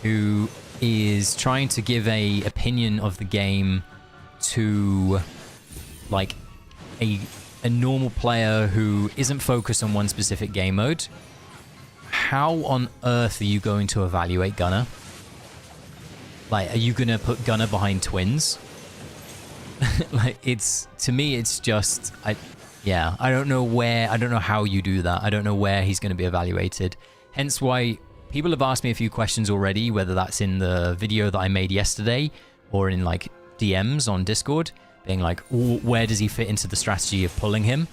who is trying to give a opinion of the game to like a normal player who isn't focused on one specific game mode, how on earth are you going to evaluate Gunnar? Like, are you gonna put Gunnar behind twins? Like, to me it's just I don't know how you do that. I don't know where he's going to be evaluated. Hence why people have asked me a few questions already, whether that's in the video that I made yesterday or in like DMs on Discord, being like, where does he fit into the strategy of pulling him?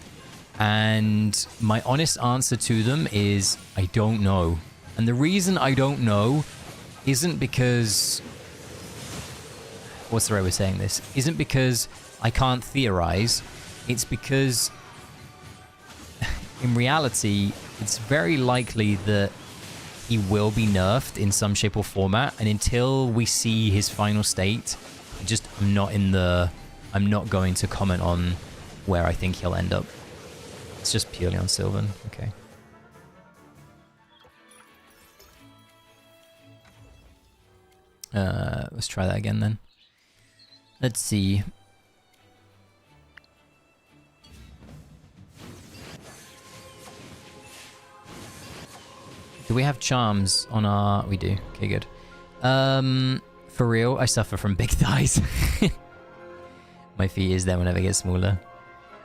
And my honest answer to them is, I don't know. And the reason I don't know isn't because... What's the right way of saying this? Isn't because I can't theorize. It's because, in reality, it's very likely that he will be nerfed in some shape or format. And until we see his final state, I'm not going to comment on where I think he'll end up. It's just purely on Sylvan. Okay. Let's try that again then. Let's see. Do we have charms on our... We do. Okay, good. For real, I suffer from big thighs. My feet is there whenever it gets smaller.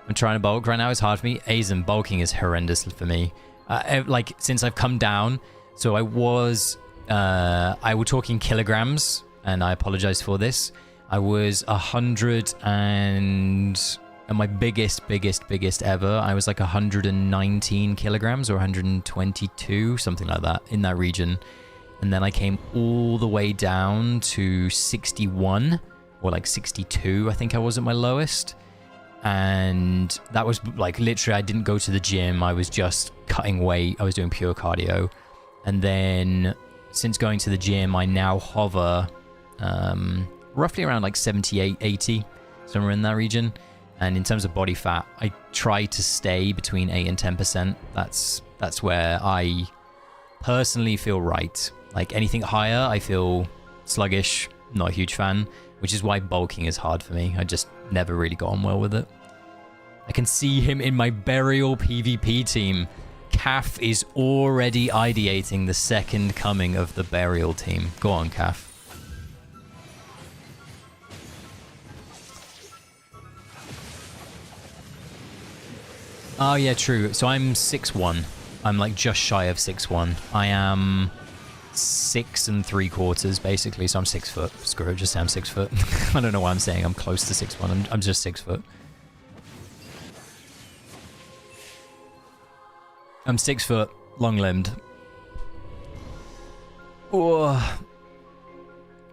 I'm trying to bulk right now. It's hard for me. Aizen, bulking is horrendous for me. Like, since I've come down, so I was talking kilograms, and I apologize for this. I was 100 and my biggest ever, I was like 119 kilograms or 122, something like that, in that region. And then I came all the way down to 61 or like 62, I think I was at my lowest. And that was like literally, I didn't go to the gym. I was just cutting weight. I was doing pure cardio. And then since going to the gym, I now hover roughly around like 78, 80, somewhere in that region. And in terms of body fat, I try to stay between 8 and 10%. That's where I personally feel right. Like anything higher, I feel sluggish, not a huge fan, which is why bulking is hard for me. I just never really got on well with it. I can see him in my burial PvP team. Kaf is already ideating the second coming of the burial team. Go on, Kaf. Oh yeah, true. So I'm 6'1". I'm like just shy of 6'1". I am 6 3/4 basically, so I'm 6 foot. Screw it, just say I'm 6 foot. I don't know why I'm saying I'm close to 6'1". I'm just 6 foot. I'm 6 foot, long limbed. Oh.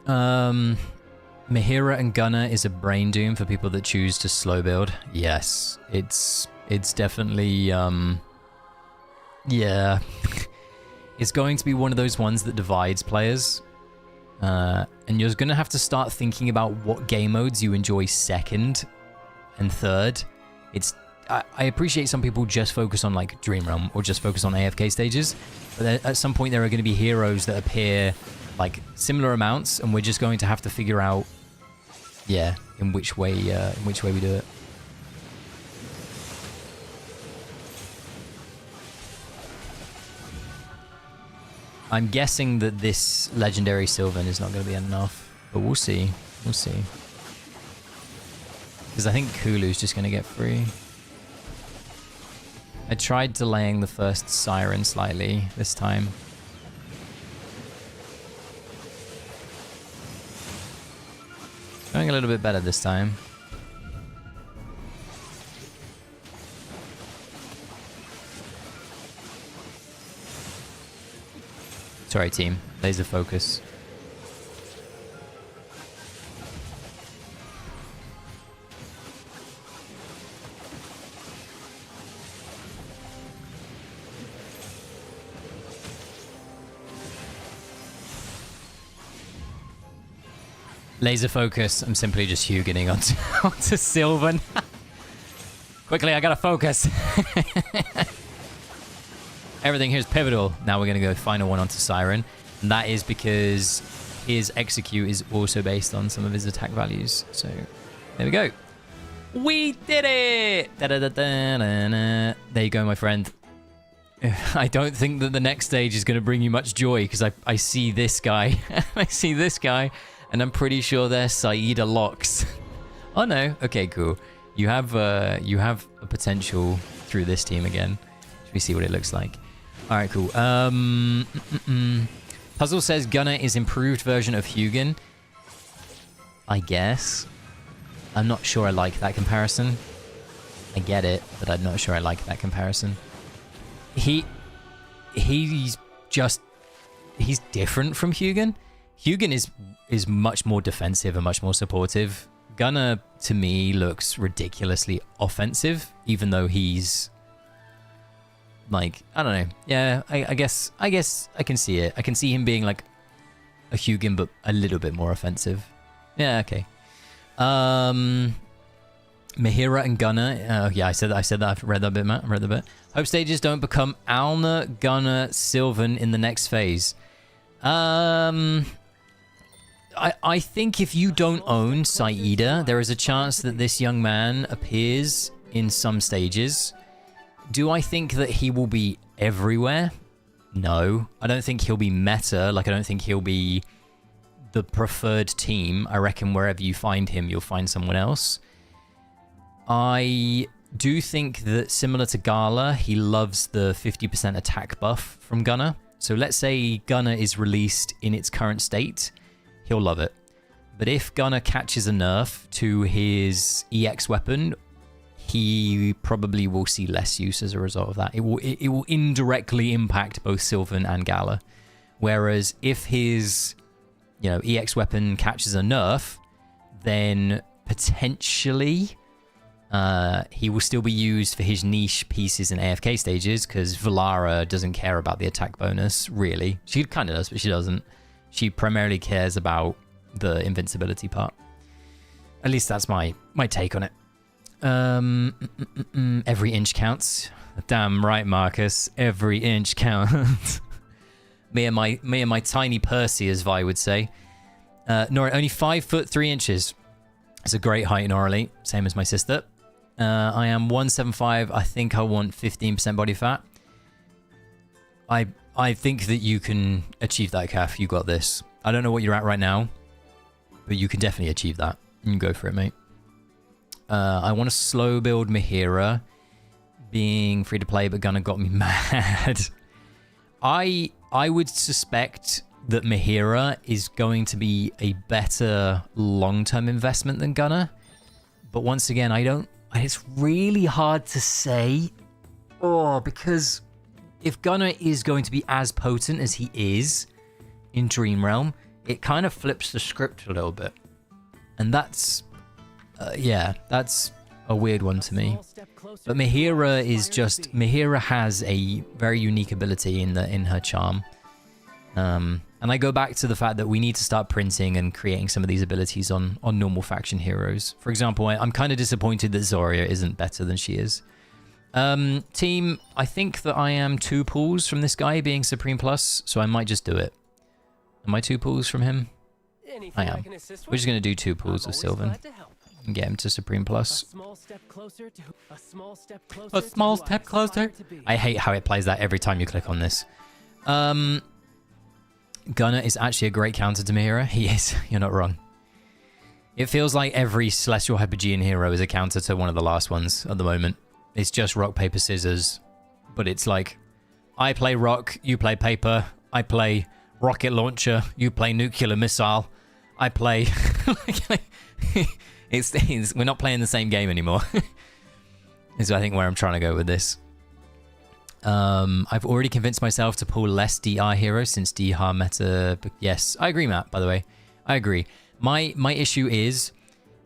Mahira and Gunnar is a brain doom for people that choose to slow build. Yes, it's definitely yeah. It's going to be one of those ones that divides players. And you're going to have to start thinking about what game modes you enjoy second and third. I appreciate some people just focus on like Dream Realm or just focus on AFK stages. But at some point there are going to be heroes that appear like similar amounts, and we're just going to have to figure out, yeah, in which way we do it. I'm guessing that this legendary Sylvan is not going to be enough, but we'll see. We'll see. Because I think Kulu's just going to get free. I tried delaying the first Siren slightly this time. Going a little bit better this time. Sorry, team. Laser focus. Laser focus. I'm simply just Hugoning onto Sylvan. Quickly, I gotta focus. Everything here is pivotal. Now we're going to go final one onto Siren. And that is because his execute is also based on some of his attack values. So there we go. We did it! Da-da-da-da-da-da. There you go, my friend. I don't think that the next stage is going to bring you much joy because I see this guy. I see this guy. And I'm pretty sure they're Saida locks. Oh no. Okay, cool. You have a potential through this team again. Should we see what it looks like? All right, cool. Puzzle says Gunnar is improved version of Hugin. I guess. I'm not sure I like that comparison. I get it, but I'm not sure I like that comparison. He's different from Hugin. Hugin is much more defensive and much more supportive. Gunnar, to me, looks ridiculously offensive, even though he's like, I don't know. Yeah, I guess I can see it. I can see him being like a Hugin, but a little bit more offensive. Yeah, okay. Mahira and Gunnar. Yeah, I said that. I've read that bit, Matt. I've read the bit. Hope stages don't become Alna, Gunnar, Sylvan in the next phase. I think if you don't own Saida, there is a chance that this young man appears in some stages. Do I think that he will be everywhere? No. I don't think he'll be meta. Like, I don't think he'll be the preferred team. I reckon wherever you find him, you'll find someone else. I do think that similar to Gala, he loves the 50% attack buff from Gunnar. So let's say Gunnar is released in its current state, he'll love it. But if Gunnar catches a nerf to his EX weapon, he probably will see less use as a result of that. It will indirectly impact both Sylvan and Gala. Whereas if his, you know, EX weapon catches a nerf, then potentially he will still be used for his niche pieces in AFK stages, because Valara doesn't care about the attack bonus, really. She kind of does, but she doesn't. She primarily cares about the invincibility part. At least that's my take on it. Every inch counts. Damn right, Marcus. Every inch counts. me and my tiny Percy, as Vi would say. Nora, only 5 foot 3 inches. It's a great height, Norley. Same as my sister. I am 175. I think I want 15% body fat. I think that you can achieve that, Calf. You got this. I don't know what you're at right now, but you can definitely achieve that. You can go for it, mate. I want to slow build Mahira. Being free to play, but Gunnar got me mad. I would suspect that Mahira is going to be a better long-term investment than Gunnar. But once again, it's really hard to say. Oh, because if Gunnar is going to be as potent as he is in Dream Realm, it kind of flips the script a little bit. And that's, yeah, that's a weird one to me. But Mahira has a very unique ability in her charm. And I go back to the fact that we need to start printing and creating some of these abilities on normal faction heroes. For example, I'm kind of disappointed that Zarya isn't better than she is. Team, I think that I am 2 pulls from this guy being Supreme Plus, so I might just do it. Am I 2 pulls from him? I am. We're just going to do 2 pulls of Sylvan and get him to Supreme Plus. A small step closer. I hate how it plays that every time you click on this. Gunnar is actually a great counter to Mahira. He is. You're not wrong. It feels like every Celestial Hypogean hero is a counter to one of the last ones at the moment. It's just rock, paper, scissors. But it's like, I play rock, you play paper. I play rocket launcher, you play nuclear missile. I play... we're not playing the same game anymore. Is I think where I'm trying to go with this. I've already convinced myself to pull less DR heroes since DR meta. Yes, I agree, Matt, by the way. I agree. My issue is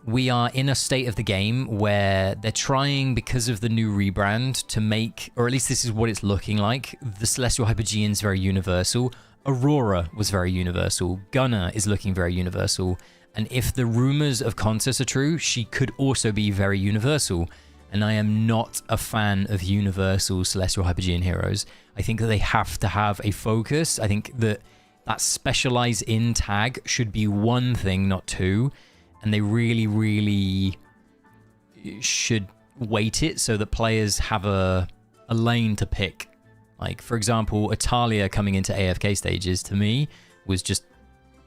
we are in a state of the game where they're trying, because of the new rebrand, to make, or at least this is what it's looking like, the Celestial Hypogean's very universal. Aurora was very universal. Gunnar is looking very universal. And if the rumors of Contis are true, she could also be very universal. And I am not a fan of universal Celestial Hypogean heroes. I think that they have to have a focus. I think that specialize in tag should be one thing, not 2. And they really, really should weight it so that players have a lane to pick. Like, for example, Italia coming into AFK stages, to me, was just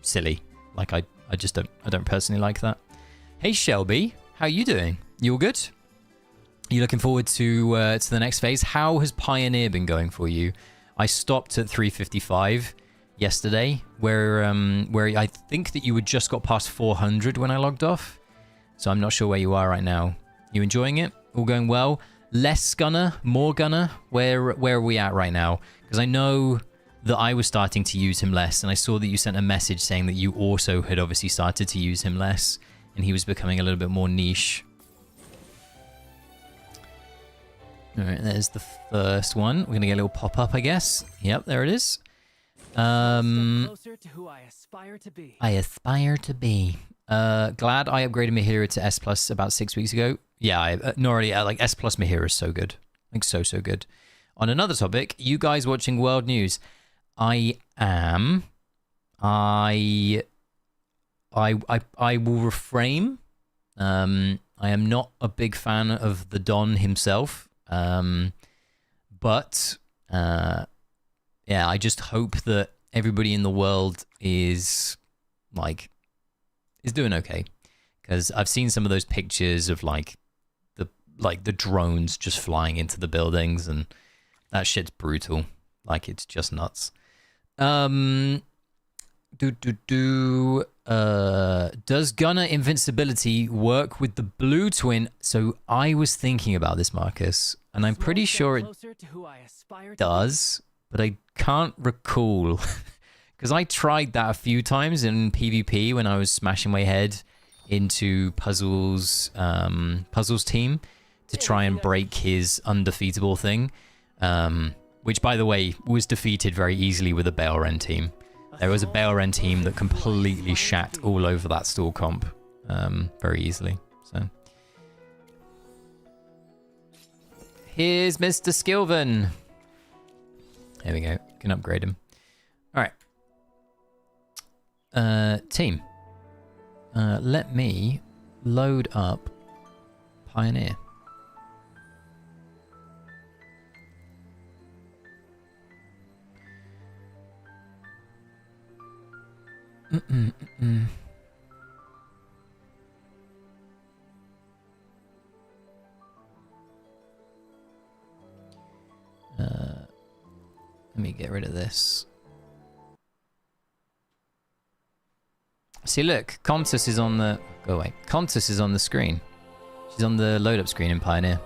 silly. Like, I don't personally like that. Hey, Shelby, how you doing? You all good? You looking forward to the next phase? How has Pioneer been going for you? I stopped at 355 yesterday, where I think that you had just got past 400 when I logged off. So I'm not sure where you are right now. You enjoying it? All going well? Less Gunnar? More Gunnar? Where are we at right now? Because I know that I was starting to use him less, and I saw that you sent a message saying that you also had obviously started to use him less, and he was becoming a little bit more niche. Alright, there's the first one. We're going to get a little pop-up, I guess. Yep, there it is. Closer to who I aspire to be. I aspire to be. Glad I upgraded Mahira to S Plus about 6 weeks ago. Yeah, like S Plus Mahira is so good. Like so good. On another topic, you guys watching World News. I am. I will refrain. I am not a big fan of the Don himself. But yeah, I just hope that everybody in the world is like, is doing okay. Because I've seen some of those pictures of like the drones just flying into the buildings, and that shit's brutal. Like, it's just nuts. Does Gunnar invincibility work with the blue twin? So I was thinking about this, Marcus, and I'm pretty sure it does, but I can't recall. Because I tried that a few times in PvP when I was smashing my head into Puzzle's team to try and break his undefeatable thing, which, by the way, was defeated very easily with a Balearen team. There was a Balearen team that completely shat all over that stall comp very easily. So here's Mr. Skilvin. There we go. Can upgrade him. All right. Team. Let me load up Pioneer. Let me get rid of this. See, look, Contus is on the... Go away. Contus is on the screen. She's on the load-up screen in Pioneer.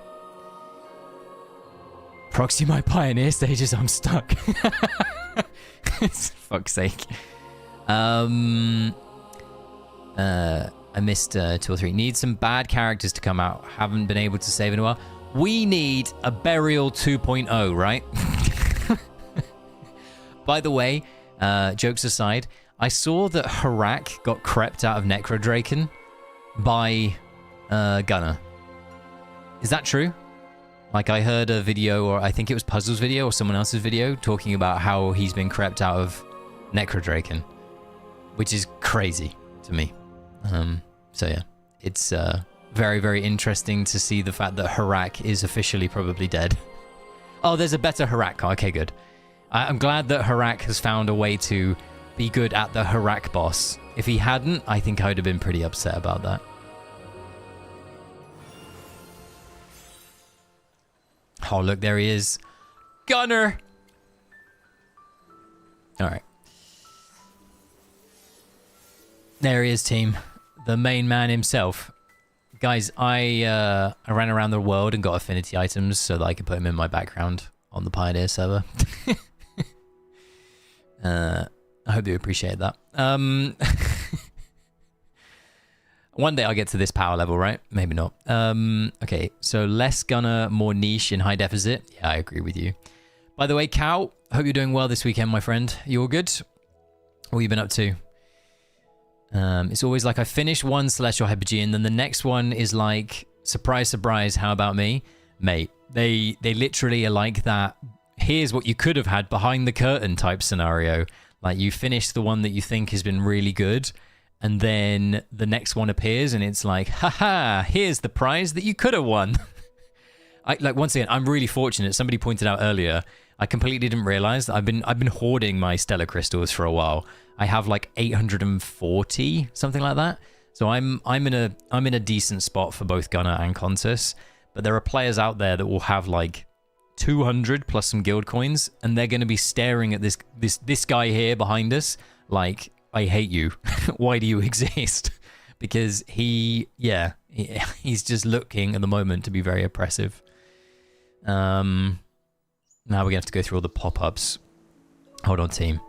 Proxy my Pioneer stages, I'm stuck. Fuck's sake. I missed 2 or 3. Need some bad characters to come out. Haven't been able to save in a while. We need a Burial 2.0, right? By the way, jokes aside, I saw that Harak got crept out of Necrodraken by Gunnar. Is that true? Like, I heard a video, or I think it was Puzzle's video or someone else's video, talking about how he's been crept out of Necrodraken, which is crazy to me. So yeah, it's very, very interesting to see the fact that Harak is officially probably dead. Oh, there's a better Harak. Okay, good. I'm glad that Harak has found a way to be good at the Harak boss. If he hadn't, I think I would have been pretty upset about that. Oh, look, there he is. Gunnar! Alright. There he is, team. The main man himself. Guys, I ran around the world and got affinity items so that I could put them in my background on the Pioneer server. I hope you appreciate that. One day I'll get to this power level, right? Maybe not. Okay, so less Gunnar, more niche in high deficit. Yeah, I agree with you. By the way, Cow, hope you're doing well this weekend, my friend. You all good? What have you been up to? It's always like I finish one Celestial Hypogean, and then the next one is like, surprise, surprise, how about me? Mate, they literally are like that. Here's what you could have had behind the curtain type scenario. Like, you finish the one that you think has been really good, and then the next one appears, and it's like, haha, here's the prize that you could have won. Like, once again, I'm really fortunate. Somebody pointed out earlier, I completely didn't realize that I've been hoarding my stellar crystals for a while. I have like 840, something like that. So I'm in a decent spot for both Gunnar and Contus. But there are players out there that will have like 200 plus some guild coins, and they're going to be staring at this guy here behind us like, I hate you. Why do you exist? Because he's just looking at the moment to be very oppressive. Now we're going to have to go through all the pop-ups. Hold on, team.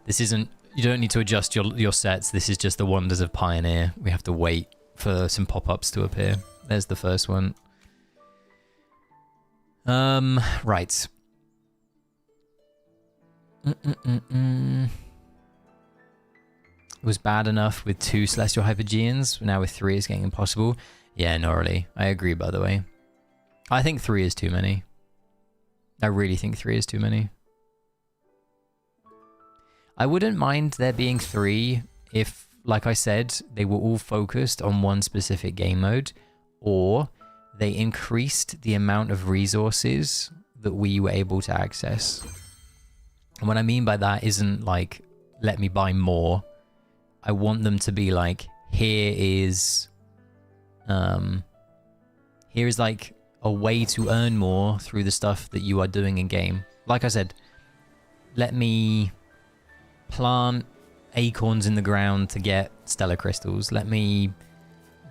This isn't... You don't need to adjust your sets. This is just the wonders of Pioneer. We have to wait for some pop-ups to appear. There's the first one. Right. It was bad enough with 2 Celestial Hypogeans. Now with 3 it's getting impossible. Yeah, not really. I agree, by the way. I think 3 is too many. I really think 3 is too many. I wouldn't mind there being 3 if, like I said, they were all focused on one specific game mode, or they increased the amount of resources that we were able to access. And what I mean by that isn't like, let me buy more. I want them to be like, here is like a way to earn more through the stuff that you are doing in game. Like I said, let me plant acorns in the ground to get stellar crystals. Let me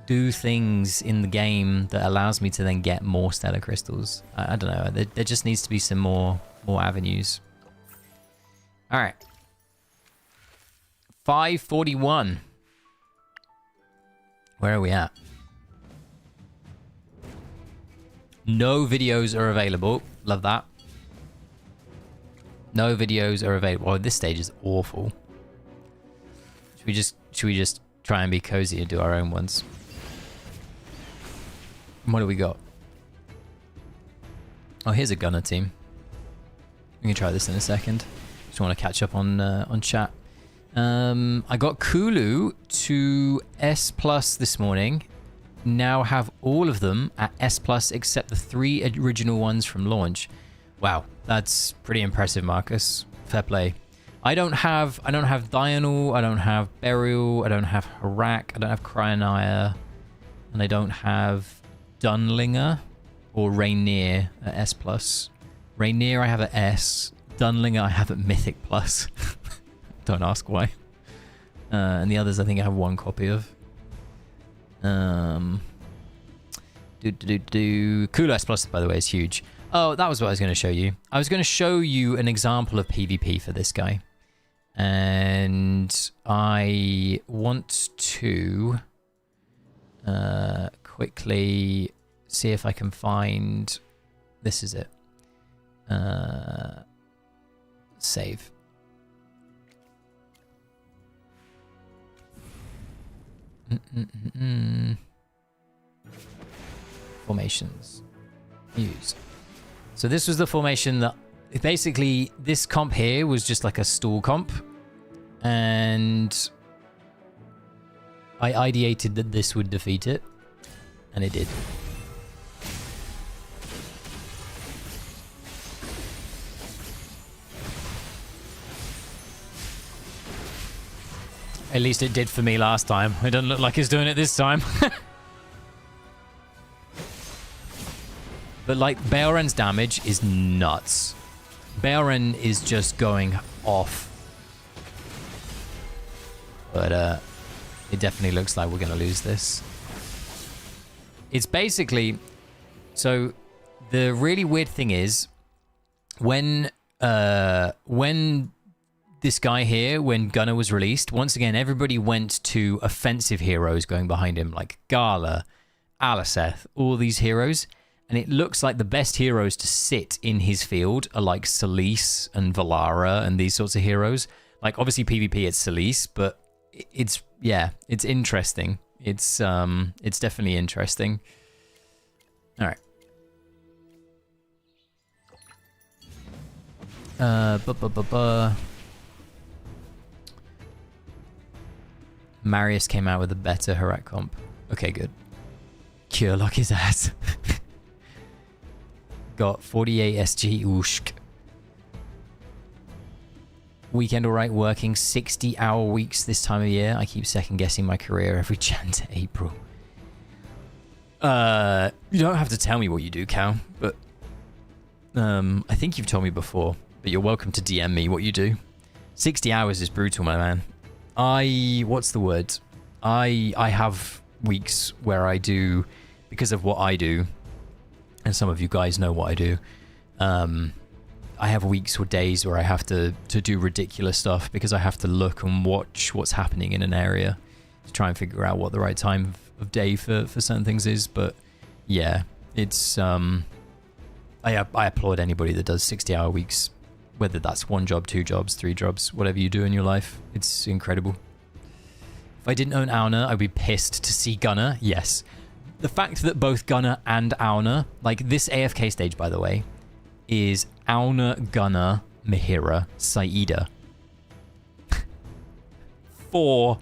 do things in the game that allows me to then get more stellar crystals. I don't know. There just needs to be some more avenues. All right. 541. Where are we at? No videos are available. Love that. No videos are available. Oh, this stage is awful. Should we just try and be cozy and do our own ones? What do we got? Oh, here's a Gunnar team. We can try this in a second. Just want to catch up on chat. I got Kulu to S+ this morning. Now have all of them at S+ except the 3 original ones from launch. Wow, that's pretty impressive, Marcus. Fair play. I don't have Diurnal, I don't have Burial, I don't have Harak, I don't have Cryonire, and I don't have Dunlinger or Rainier at S+. Rainier I have at S. Dunlinger I have at Mythic+. Don't ask why. And the others I think I have 1 copy of. Cool S+ by the way is huge. Oh, that was what I was going to show you. I was going to show you an example of PvP for this guy. And I want to quickly see if I can find... This is it. Save. Formations. Use. So this was the formation that... Basically, this comp here was just like a stall comp. And I ideated that this would defeat it. And it did. At least it did for me last time. It doesn't look like it's doing it this time. But like, Baelren's damage is nuts. Baelren is just going off. But it definitely looks like we're going to lose this. It's basically... So, the really weird thing is, when this guy here, when Gunnar was released, once again, everybody went to offensive heroes going behind him, like Gala, Alaseth, all these heroes. And it looks like the best heroes to sit in his field are like Solis and Valara and these sorts of heroes. Like, obviously PvP it's Solis, but it's, yeah, it's interesting. It's definitely interesting. All right. Marius came out with a better Harak comp. Okay, good. Cure lock his ass. Got 48 SG Ushk. Weekend alright, working 60-hour weeks this time of year. I keep second guessing my career every Jan to April. You don't have to tell me what you do, Cal, but I think you've told me before, but you're welcome to DM me what you do. 60 hours is brutal, my man. What's the word? I have weeks where I do, because of what I do, and some of you guys know what I do, I have weeks or days where I have to do ridiculous stuff because I have to look and watch what's happening in an area to try and figure out what the right time of day for certain things is. But yeah, it's I applaud anybody that does 60-hour weeks, whether that's 1 job, 2 jobs, 3 jobs, whatever you do in your life. It's incredible. If I didn't own Auna, I'd be pissed to see Gunnar. Yes. The fact that both Gunnar and Auna, like this AFK stage, by the way, is Auna, Gunnar, Mihira, Saida. 4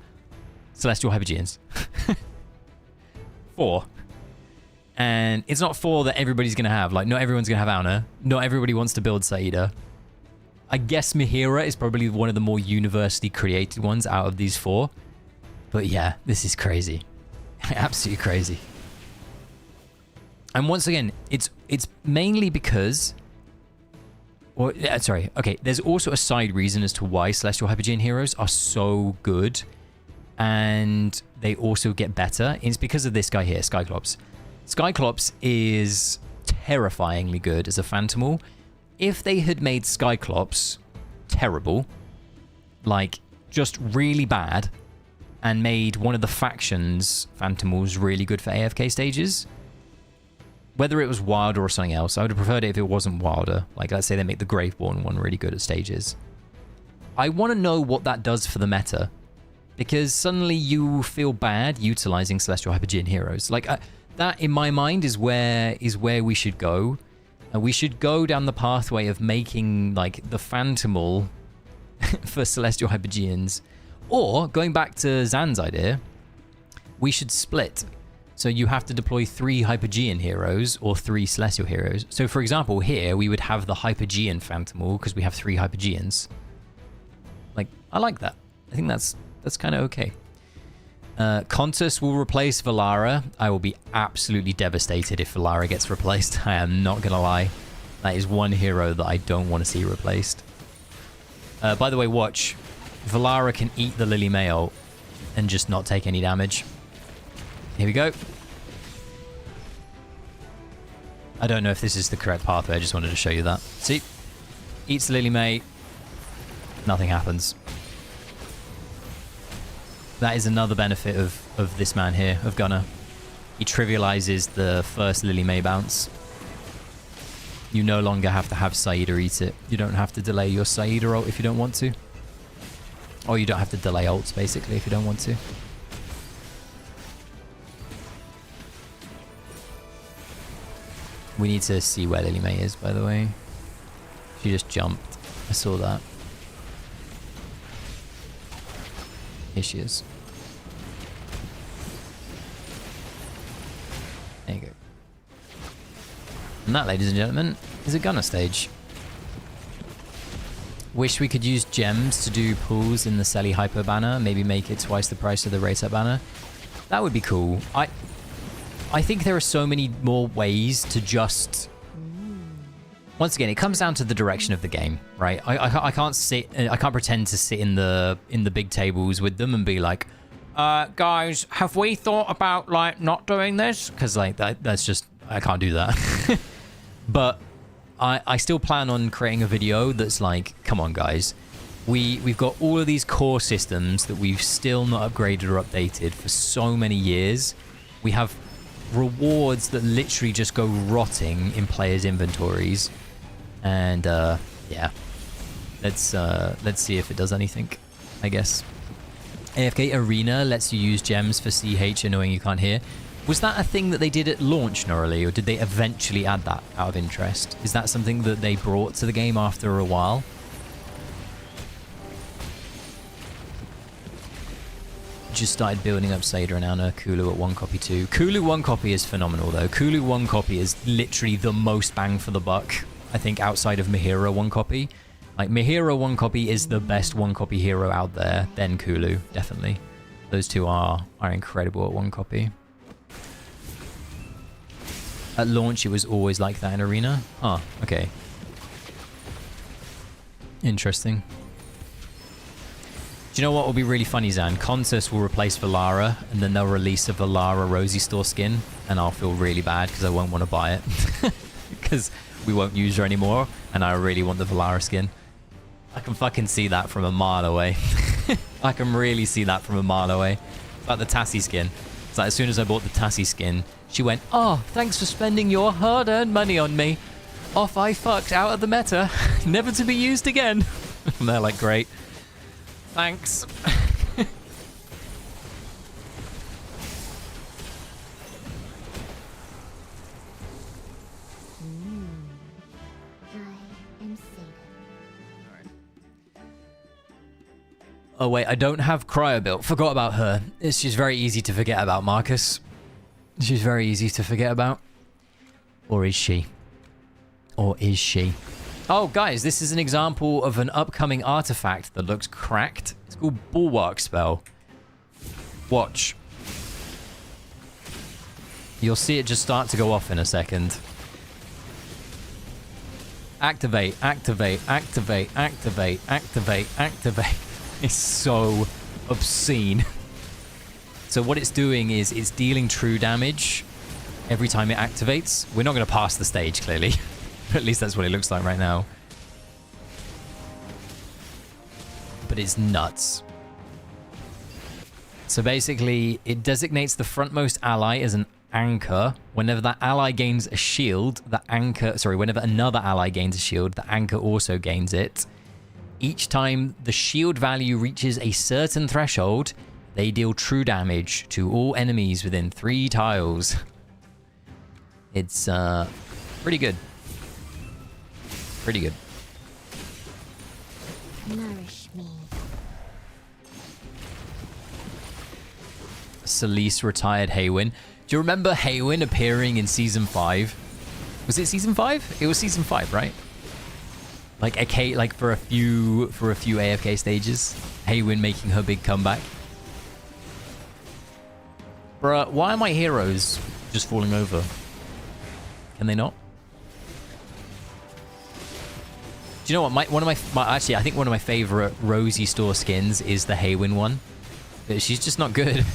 Celestial Hypogeans. 4. And it's not 4 that everybody's going to have. Like, not everyone's going to have Auna. Not everybody wants to build Saida. I guess Mihira is probably one of the more universally created ones out of these 4. But yeah, this is crazy. Absolutely crazy. And once again, it's mainly because... Or, sorry, okay, there's also a side reason as to why Celestial Hypogean heroes are so good. And they also get better. It's because of this guy here, Skyclops. Skyclops is terrifyingly good as a Phantomal. If they had made Skyclops terrible, like just really bad, and made one of the factions Phantomals really good for AFK stages, whether it was Wilder or something else, I would have preferred it if it wasn't Wilder. Like, let's say they make the Graveborn one really good at stages. I want to know what that does for the meta, because suddenly you feel bad utilizing Celestial Hypogean heroes. Like, that, in my mind, is where we should go. We should go down the pathway of making, like, the Phantomal for Celestial Hypogeans. Or, going back to Zan's idea, we should split. So you have to deploy 3 Hypogean heroes or 3 Celestial heroes. So, for example, here, we would have the Hypogean Phantomal because we have 3 Hypogeans. Like, I like that. I think that's kind of okay. Contus will replace Valara. I will be absolutely devastated if Valara gets replaced. I am not going to lie. That is one hero that I don't want to see replaced. By the way, watch. Valara can eat the Lily May ult and just not take any damage. Here we go. I don't know if this is the correct pathway. I just wanted to show you that. See? Eats Lily May. Nothing happens. That is another benefit of this man here, of Gunnar. He trivializes the first Lily May bounce. You no longer have to have Saida eat it. You don't have to delay your Saida ult if you don't want to. Or you don't have to delay ults, basically, if you don't want to. We need to see where Lily May is, by the way. She just jumped. I saw that. Here she is. There you go. And that, ladies and gentlemen, is a Gunnar stage. Wish we could use gems to do pulls in the Selly Hyper banner. Maybe make it twice the price of the Race Up banner. That would be cool. I think there are so many more ways to just... Once again, it comes down to the direction of the game, right? I can't pretend to sit in the big tables with them and be like, guys, have we thought about like not doing this? Because like that's just, I can't do that. But I still plan on creating a video that's like, come on guys, we've got all of these core systems that we've still not upgraded or updated for so many years. We have rewards that literally just go rotting in players' inventories. And yeah, let's see if it does anything, I guess. AFK Arena lets you use gems for CH knowing you can't hear. Was that a thing that they did at launch, Norley, or did they eventually add that out of interest? Is that something that they brought to the game after a while? Just started building up Saida and Anna. Kulu at 1 copy too. Kulu 1 copy is phenomenal though. Kulu 1 copy is literally the most bang for the buck, I think, outside of Mihira 1 copy. Like, Mihira 1 copy is the best 1 copy hero out there, then Kulu, definitely. Those two are incredible at 1 copy. At launch, it was always like that in Arena. Ah, okay. Interesting. Do you know what will be really funny, Zan? Consus will replace Valara, and then they'll release a Valara Rosy Store skin, and I'll feel really bad because I won't want to buy it. Because we won't use her anymore, and I really want the Valara skin. I can fucking see that from a mile away. I can really see that from a mile away. It's like the Tassie skin. It's like as soon as I bought the Tassie skin, she went, "Oh, thanks for spending your hard-earned money on me. Off I fucked out of the meta, never to be used again." And they're like, "Great. Thanks." Oh wait, I don't have Cryo built. Forgot about her. She's very easy to forget about, Marcus. She's very easy to forget about. Or is she? Or is she? Oh, guys, this is an example of an upcoming artifact that looks cracked. It's called Bulwark Spell. Watch. You'll see it just start to go off in a second. Activate, activate, activate, activate, activate, activate. It's so obscene. So what it's doing is it's dealing true damage every time it activates. We're not going to pass the stage, clearly. At least that's what it looks like right now. But it's nuts. So basically, it designates the frontmost ally as an anchor. Whenever that ally gains a shield, the anchor... Sorry, whenever another ally gains a shield, the anchor also gains it. Each time the shield value reaches a certain threshold, they deal true damage to all enemies within 3 tiles. It's pretty good. Pretty good. Nourish me. Celeste retired Haywin. Do you remember Haywin appearing in Season 5? Was it Season 5? It was Season 5, right? Like for a few AFK stages. Haywin making her big comeback. Bruh, why are my heroes just falling over? Can they not? Do you know what? One of my actually, I think one of my favorite Rosie Store skins is the Haywin one. But she's just not good.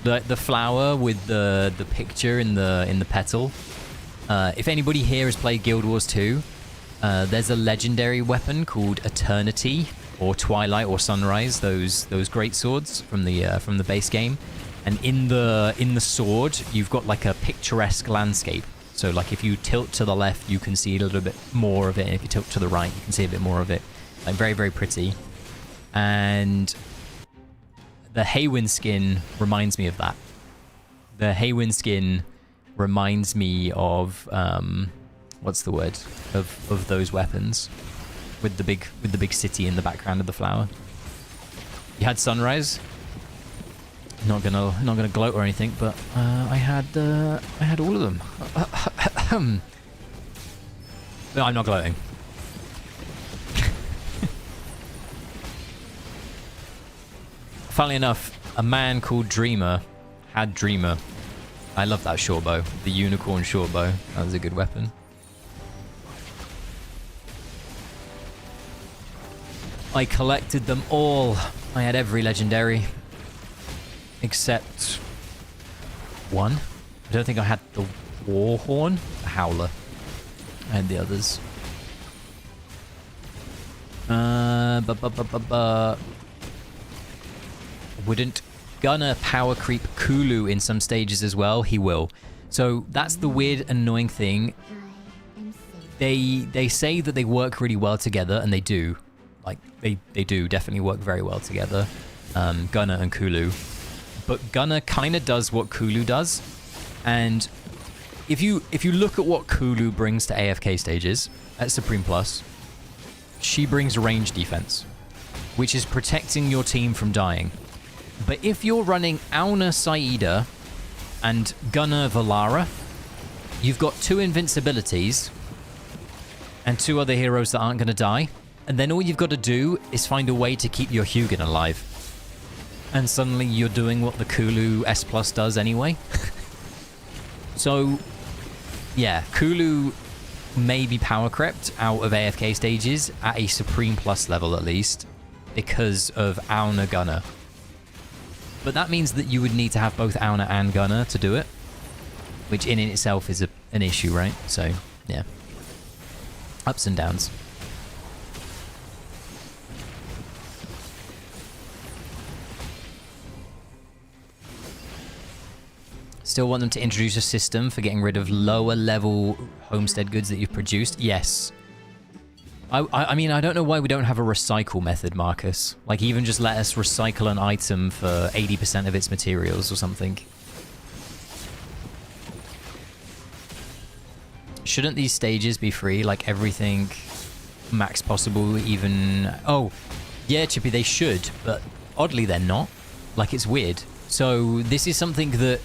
The flower with the picture in the petal. If anybody here has played Guild Wars 2, there's a legendary weapon called Eternity or Twilight or Sunrise. Those great swords from the base game. And in the sword, you've got like a picturesque landscape. So like if you tilt to the left, you can see a little bit more of it. And if you tilt to the right, you can see a bit more of it. Like very, very pretty. And the Haywin skin reminds me of that. The Haywin skin reminds me of what's the word? Of those weapons. With the big city in the background of the flower. You had Sunrise. Not gonna gloat or anything, but I had all of them. No, I'm not gloating. Funnily enough, a man called Dreamer had Dreamer. I love that short bow, the unicorn short bow. That was a good weapon. I collected them all. I had every legendary. Except one. I don't think I had the Warhorn, the Howler. I had the others. Wouldn't Gunnar power creep Kulu in some stages as well? He will. So that's the weird, annoying thing. They say that they work really well together, and they do. Like they do definitely work very well together. Gunnar and Kulu. But Gunnar kind of does what Kulu does. And if you look at what Kulu brings to AFK stages at Supreme Plus, she brings range defense, which is protecting your team from dying. But if you're running Auna Saida and Gunnar Valara, you've got 2 invincibilities and 2 other heroes that aren't going to die. And then all you've got to do is find a way to keep your Hugin alive. And suddenly you're doing what the Kulu S Plus does anyway. So, yeah, Kulu may be power crept out of AFK stages at a Supreme Plus level at least, because of Auna Gunnar. But that means that you would need to have both Auna and Gunnar to do it, which in itself is an issue, right? So, yeah. Ups and downs. Still want them to introduce a system for getting rid of lower level homestead goods that you've produced? Yes. I mean, I don't know why we don't have a recycle method, Marcus. Like, even just let us recycle an item for 80% of its materials or something. Shouldn't these stages be free? Like, everything max possible, even... Oh, yeah, Chippy, they should, but oddly they're not. Like, it's weird. So, this is something that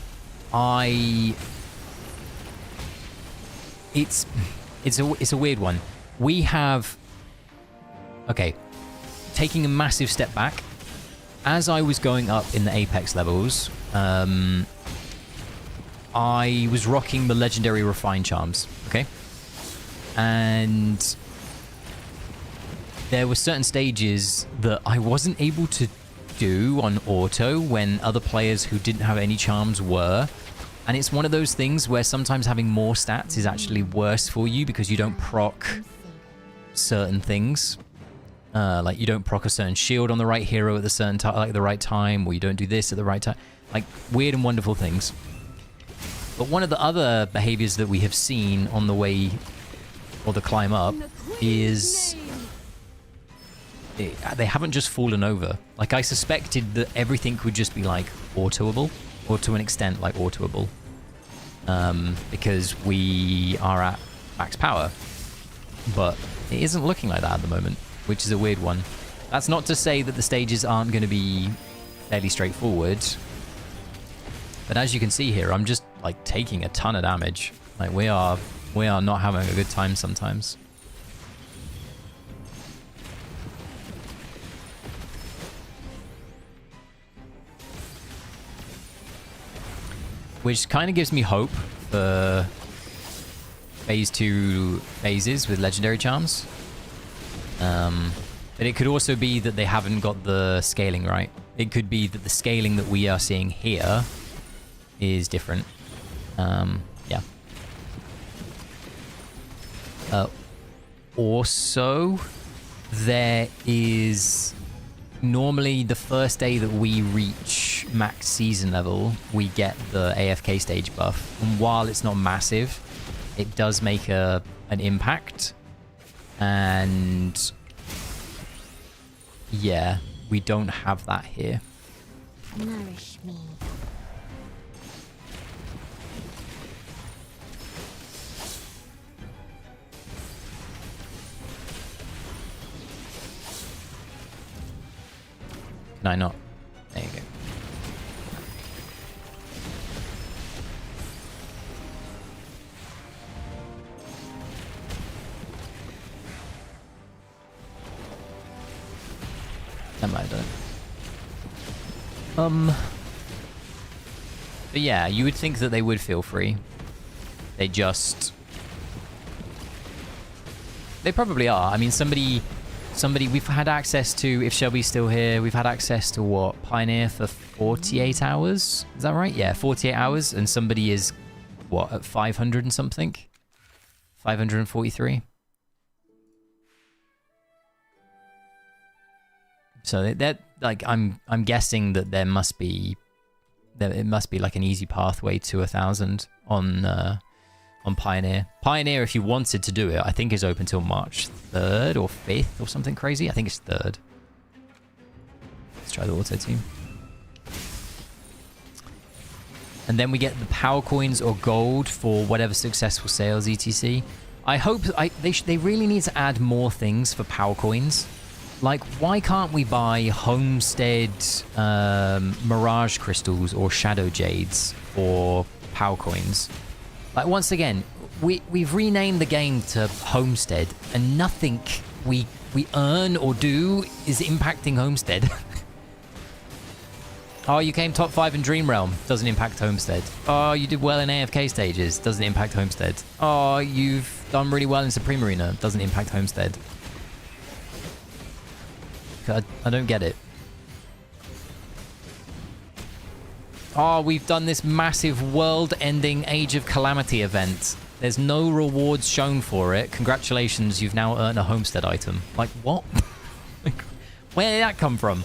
It's a weird one. We have... Okay. Taking a massive step back. as I was going up in the Apex levels, I was rocking the legendary Refine Charms, okay? And there were certain stages that I wasn't able to do on auto when other players who didn't have any charms were. And it's one of those things where sometimes having more stats is actually worse for you because you don't proc certain things. Like you don't proc a certain shield on the right hero at the certain like the right time, or you don't do this at the right time. Like weird and wonderful things. But one of the other behaviors that we have seen on the way or the climb up is they haven't just fallen over. Like I suspected that everything would just be like autoable, or to an extent like autoable, because we are at max power. But it isn't looking like that at the moment, which is a weird one. That's not to say that the stages aren't going to be fairly straightforward. But as you can see here, I'm just like taking a ton of damage. Like we are not having a good time sometimes. Which kind of gives me hope for phase 2 phases with legendary charms. But it could also be that they haven't got the scaling right. It could be that the scaling that we are seeing here is different. Yeah. Also, there is normally the first day that we reach max season level, we get the AFK stage buff. And while it's not massive, it does make an impact. And yeah, we don't have that here. Nourish me. Can I not? There you go. That might have done it. But yeah, you would think that they would feel free. They probably are. I mean, somebody we've had access to, if Shelby's still here, we've had access to what? Pioneer for 48 hours? Is that right? Yeah, 48 hours. And somebody is, what, at 500 and something? 543? So that like I'm guessing that it must be like an easy pathway to 1,000 on Pioneer. Pioneer, if you wanted to do it, I think is open till March 3rd or 5th or something crazy. I think it's 3rd. Let's try the auto team. And then we get the power coins or gold for whatever successful sales, etc. I hope they really need to add more things for power coins. Like, why can't we buy Homestead Mirage Crystals or Shadow Jades for power coins? Like, once again, we've renamed the game to Homestead, and nothing we earn or do is impacting Homestead. Oh, you came top 5 in Dream Realm. Doesn't impact Homestead. Oh, you did well in AFK Stages. Doesn't impact Homestead. Oh, you've done really well in Supreme Arena. Doesn't impact Homestead. I don't get it. Oh, we've done this massive world-ending Age of Calamity event. There's no rewards shown for it. Congratulations, you've now earned a Homestead item. Like, what? Like, where did that come from?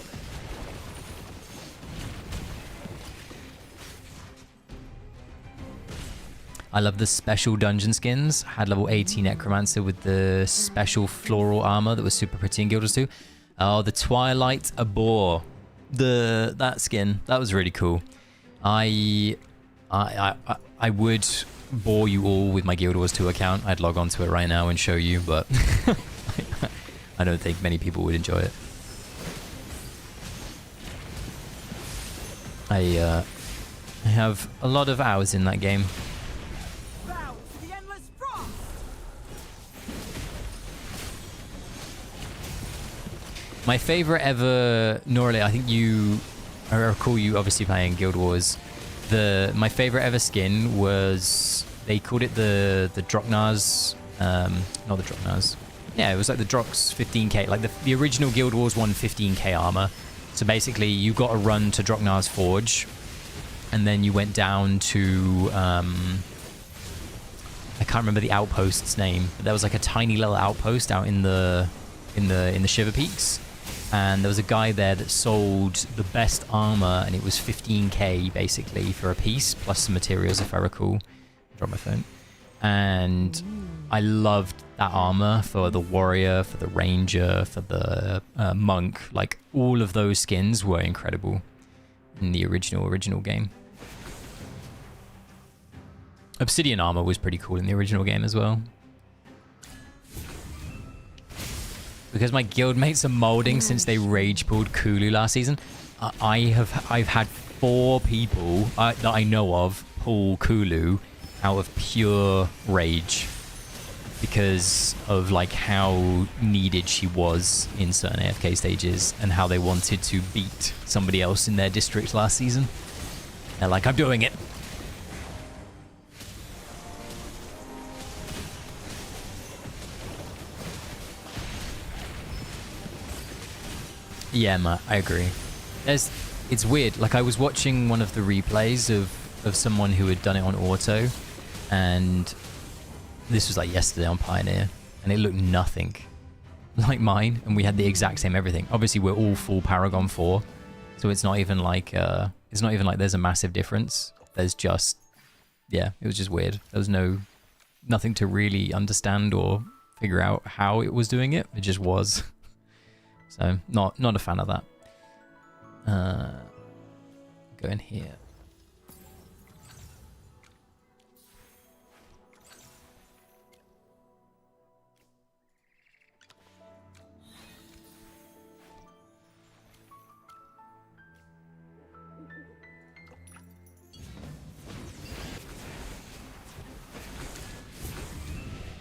I love the special dungeon skins. Had level 80 Necromancer with the special floral armor that was super pretty in Guild Wars 2. Oh, the Twilight Abhor. That skin. That was really cool. I would bore you all with my Guild Wars 2 account. I'd log on to it right now and show you, but I don't think many people would enjoy it. I have a lot of hours in that game. My favorite ever, Norley, I think I recall you obviously playing Guild Wars. My favorite ever skin was, they called it the Droknar's, not the Droknar's. Yeah, it was like the Drox 15k, like the original Guild Wars 1 15k armor. So basically, you got a run to Droknar's Forge, and then you went down to I can't remember the outpost's name, but there was like a tiny little outpost out in the Shiver Peaks, and there was a guy there that sold the best armor, and it was 15k basically for a piece plus some materials, if I recall. Drop my phone. And I loved that armor for the warrior, for the ranger, for the monk. Like, all of those skins were incredible in the original game. Obsidian armor was pretty cool in the original game as well. Because my guildmates are molding since they rage pulled Kulu last season. I've had 4 people that I know of pull Kulu out of pure rage because of like how needed she was in certain AFK stages and how they wanted to beat somebody else in their district last season. They're like, I'm doing it. Yeah, Matt, I agree. It's weird. Like, I was watching one of the replays of someone who had done it on auto, and this was like yesterday on Pioneer, and it looked nothing like mine, and we had the exact same everything. Obviously, we're all full Paragon 4, so it's not even like there's a massive difference. There's just, yeah, it was just weird. There was nothing to really understand or figure out how it was doing it. It just was. So not a fan of that. Go in here.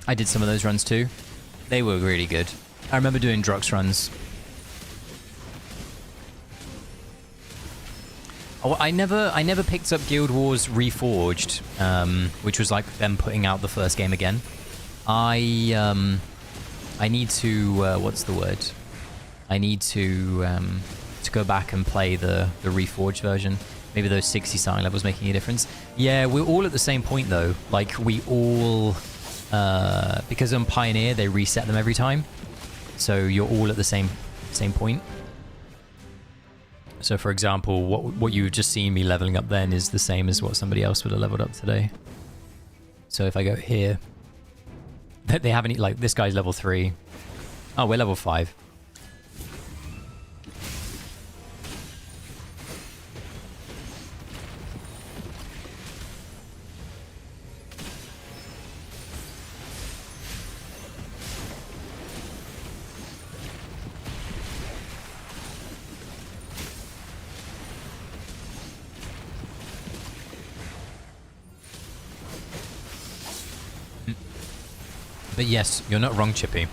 I did some of those runs too. They were really good. I remember doing Drux runs. Oh, I never picked up Guild Wars Reforged, which was like them putting out the first game again. I need to what's the word? I need to go back and play the Reforged version. Maybe those 60 starting levels making a difference. Yeah, we're all at the same point though. Like, we all because on Pioneer they reset them every time, so you're all at the same point. So, for example, what you've just seen me leveling up then is the same as what somebody else would have leveled up today. So if I go here, they haven't, like, this guy's level 3. Oh, we're level 5. But yes, you're not wrong, Chippy.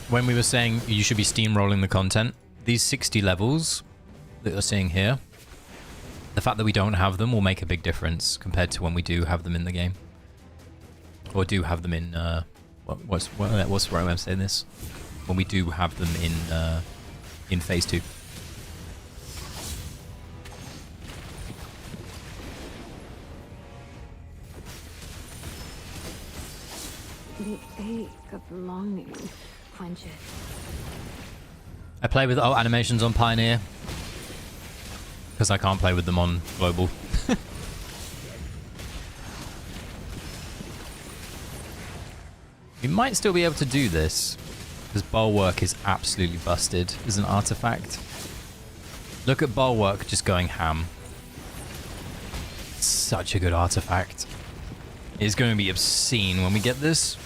When we were saying you should be steamrolling the content, these 60 levels that you're seeing here, the fact that we don't have them will make a big difference compared to when we do have them in the game. Or do have them in, what's the right way of saying this? When we do have them in Phase 2. The ache of longing quenches. I play with animations on Pioneer because I can't play with them on Global. We might still be able to do this because Bulwark is absolutely busted as an artifact. Look at Bulwark just going ham. It's such a good artifact. It's going to be obscene when we get this.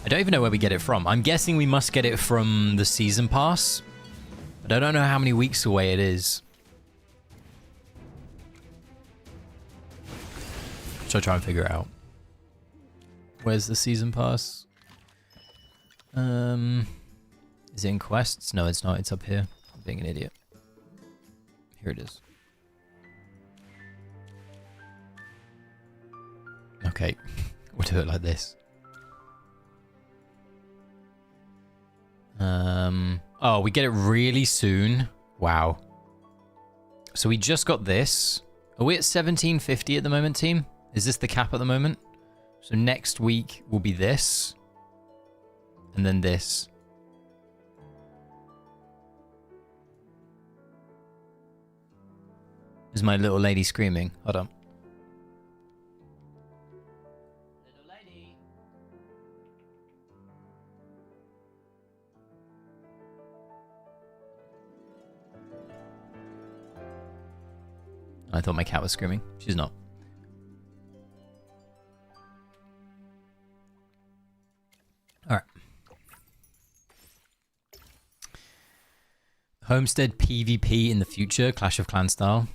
I don't even know where we get it from. I'm guessing we must get it from the season pass, but I don't know how many weeks away it is. Watch, I'll try and figure it out. Where's the season pass? Is it in quests? No, it's not. It's up here. I'm being an idiot. Here it is. Okay, we'll do it like this. Oh, we get it really soon. Wow. So we just got this. Are we at 1750 at the moment, team? Is this the cap at the moment? So next week will be this. And then this. Is my little lady screaming? Hold on. Little lady. I thought my cat was screaming. She's not. Alright. Homestead PvP in the future, Clash of Clans style.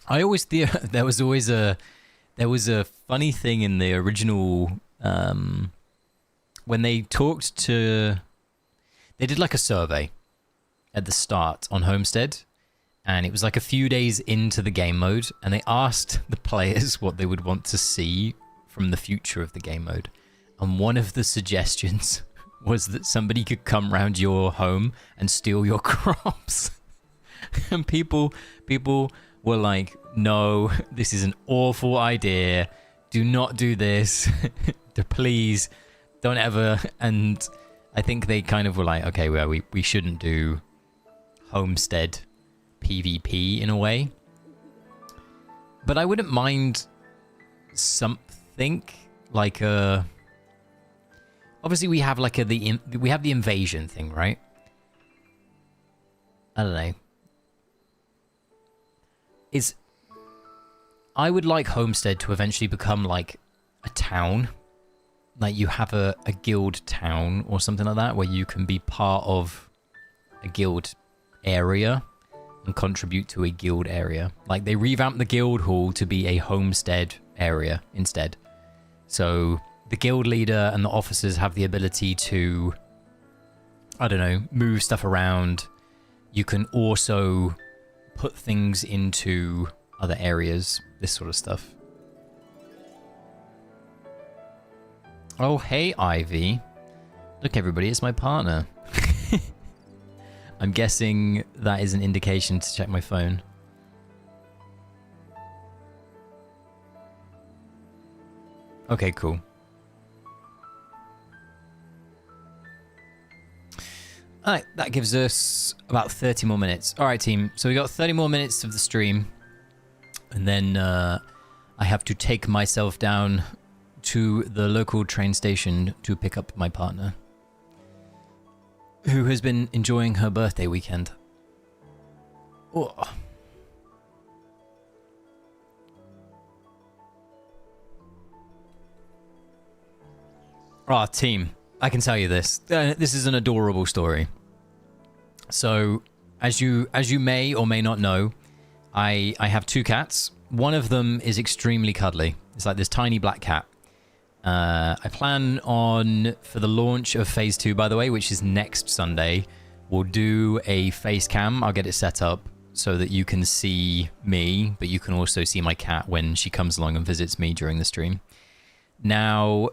I always there was a funny thing in the original when they talked to, they did like a survey at the start on Homestead, and it was like a few days into the game mode, and they asked the players what they would want to see from the future of the game mode. And one of the suggestions was that somebody could come round your home and steal your crops. And people were like, no, this is an awful idea. Do not do this. Please, don't ever. And I think they kind of were like, okay, well, we shouldn't do Homestead PvP in a way. But I wouldn't mind something like a... Obviously, we have like we have the invasion thing, right? I don't know. I would like Homestead to eventually become like a town. Like you have a guild town or something like that, where you can be part of a guild area and contribute to a guild area. Like they revamped the guild hall to be a homestead area instead. So the guild leader and the officers have the ability to, I don't know, move stuff around. You can also put things into other areas, this sort of stuff. Oh, hey, Ivy. Look, everybody, it's my partner. I'm guessing that is an indication to check my phone. Okay, cool. Alright, that gives us about 30 more minutes. Alright, team. So we got 30 more minutes of the stream. And then I have to take myself down to the local train station to pick up my partner, who has been enjoying her birthday weekend. Oh. Ah, team. I can tell you this. This is an adorable story. So, as you may or may not know, I have two cats. One of them is extremely cuddly. It's like this tiny black cat. I plan on, for the launch of Phase 2, by the way, which is next Sunday, we'll do a face cam. I'll get it set up so that you can see me, but you can also see my cat when she comes along and visits me during the stream. Now,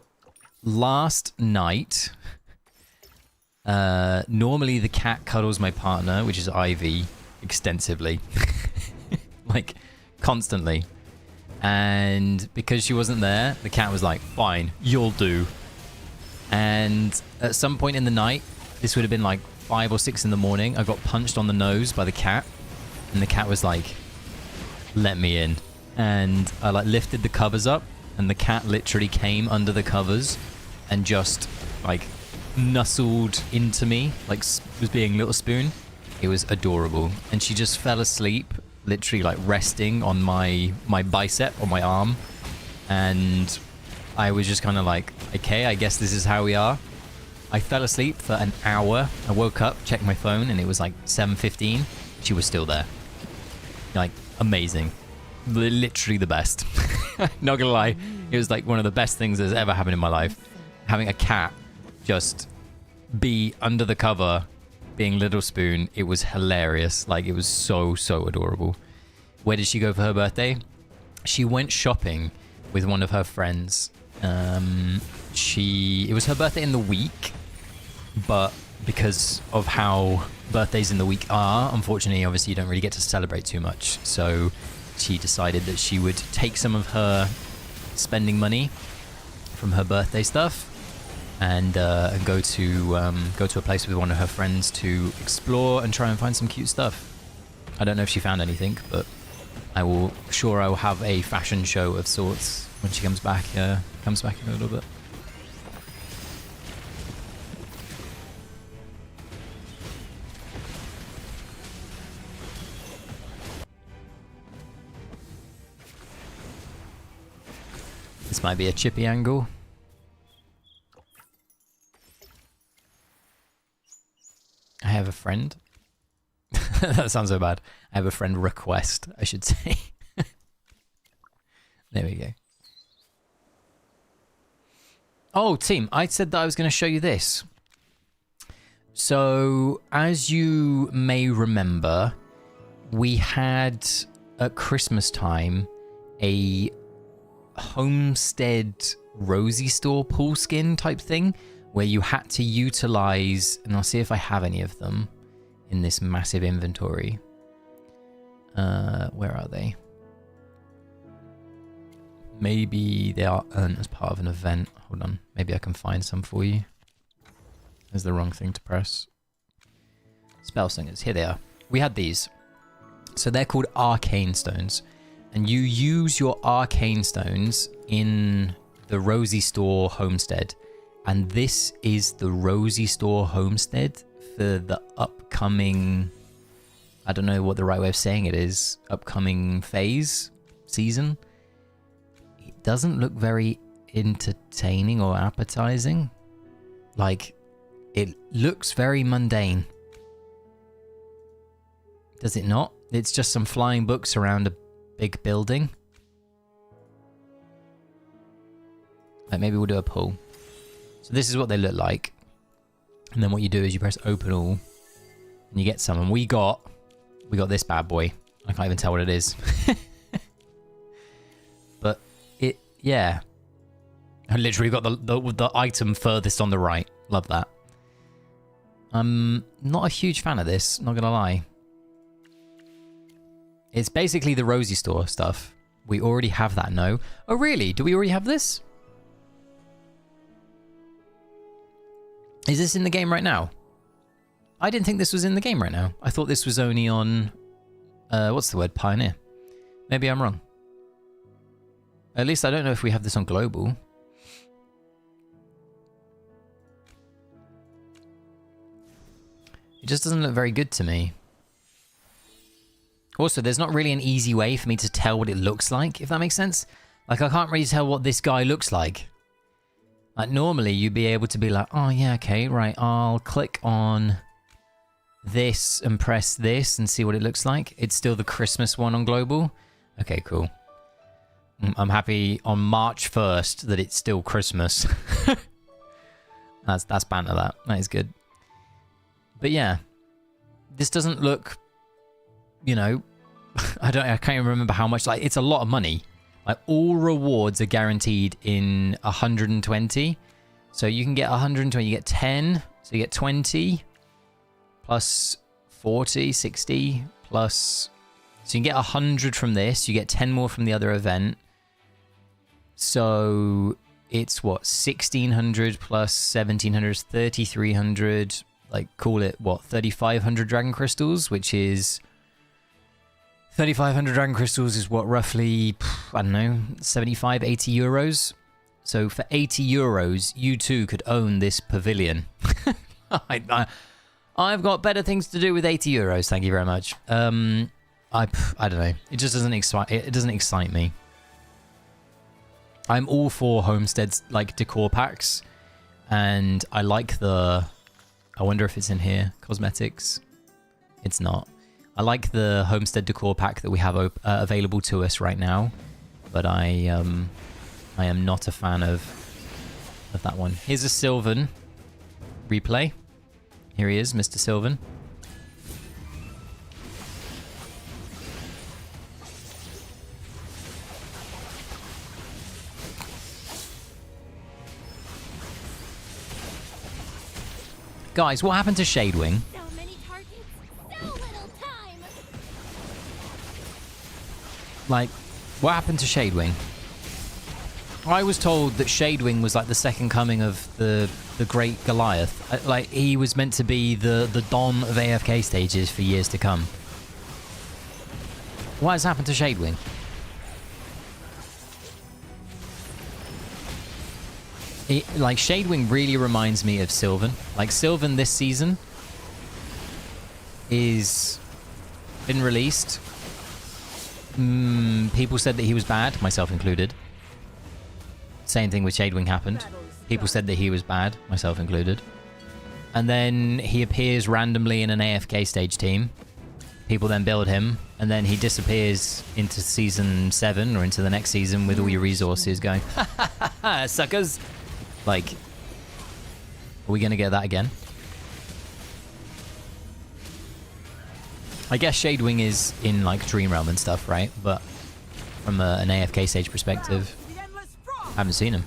last night, normally the cat cuddles my partner, which is Ivy, extensively. Like, constantly. And because she wasn't there, the cat was like, fine, you'll do. And at some point in the night, this would have been like 5 or 6 in the morning, I got punched on the nose by the cat. And the cat was like, let me in. And I like lifted the covers up, and the cat literally came under the covers and just like nuzzled into me, like was being Little Spoon. It was adorable. And she just fell asleep, literally like resting on my bicep, on my arm. And I was just kind of like, okay, I guess this is how we are. I fell asleep for an hour. I woke up, checked my phone, and it was like 7:15. She was still there. Like, amazing. literally the best. Not gonna lie, it was like one of the best things that's ever happened in my life. Having a cat just be under the cover, being Little Spoon, it was hilarious. Like, it was so adorable. Where did she go for her birthday? She went shopping with one of her friends. It was her birthday in the week, but because of how birthdays in the week are, unfortunately, obviously you don't really get to celebrate too much. So she decided that she would take some of her spending money from her birthday stuff and go to a place with one of her friends to explore and try and find some cute stuff. I don't know if she found anything, but I will have a fashion show of sorts when she comes back in a little bit. This might be a chippy angle. I have a friend. That sounds so bad. I have a friend request, I should say. There we go. Oh, team, I said that I was going to show you this. So, as you may remember, we had at Christmas time a Homestead Rosie Store pool skin type thing where you had to utilize, and I'll see if I have any of them in this massive inventory. Where are they? Maybe they are earned as part of an event. Hold on, maybe I can find some for you. There's the wrong thing to press. Spell Singers, here they are. We had these. So they're called Arcane Stones. And you use your Arcane Stones in the Rosie Store Homestead. And this is the Rosie Store Homestead for the upcoming... I don't know what the right way of saying it is. Upcoming season. It doesn't look very entertaining or appetizing. Like, it looks very mundane. Does it not? It's just some flying books around a big building. Like, maybe we'll do a pull. So this is what they look like. And then what you do is you press open all. And you get some. And we got this bad boy. I can't even tell what it is. But it, yeah. I literally got the item furthest on the right. Love that. I'm not a huge fan of this, not gonna lie. It's basically the Rosie Store stuff. We already have that, no? Oh, really? Do we already have this? Is this in the game right now? I didn't think this was in the game right now. I thought this was only on... what's the word? Pioneer. Maybe I'm wrong. At least I don't know if we have this on Global. It just doesn't look very good to me. Also, there's not really an easy way for me to tell what it looks like, if that makes sense. Like, I can't really tell what this guy looks like. Like, normally you'd be able to be like, oh yeah, okay, right, I'll click on this and press this and see what it looks like. It's still the Christmas one on Global. Okay, cool. I'm happy on March 1st that it's still Christmas. That's banter, that. That is good. But yeah, this doesn't look, you know, I can't even remember how much. Like, it's a lot of money. Like, all rewards are guaranteed in 120. So you can get 120, you get 10, so you get 20 plus 40, 60 plus. So you can get 100 from this, you get 10 more from the other event. So it's what, 1600 plus 1700 is 3300. Like, call it what, 3500 dragon crystals, which is 3,500 dragon crystals is what, roughly, I don't know, 75, 80 euros. So for 80 euros, you too could own this pavilion. I've got better things to do with 80 euros. Thank you very much. I don't know. It just doesn't excite. It doesn't excite me. I'm all for Homestead's like decor packs, and I like the. I wonder if it's in here. Cosmetics. It's not. I like the Homestead decor pack that we have available to us right now, but I am not a fan of that one. Here's a Sylvan replay. Here he is, Mr. Sylvan. Guys, what happened to Shadewing? So many targets, so little time. Like, what happened to Shadewing? I was told that Shadewing was like the second coming of the great Goliath. Like, he was meant to be the Don of AFK stages for years to come. What has happened to Shadewing? Like, Shadewing really reminds me of Sylvan. Like, Sylvan this season is been released. People said that he was bad, myself included. Same thing with Shadewing happened. People said that he was bad, myself included. And then he appears randomly in an AFK stage team. People then build him, and then he disappears into season 7 or into the next season with all your resources going, ha ha ha ha, suckers! Like, are we gonna get that again? I guess Shadewing is in, like, Dream Realm and stuff, right? But from an AFK stage perspective, haven't seen him.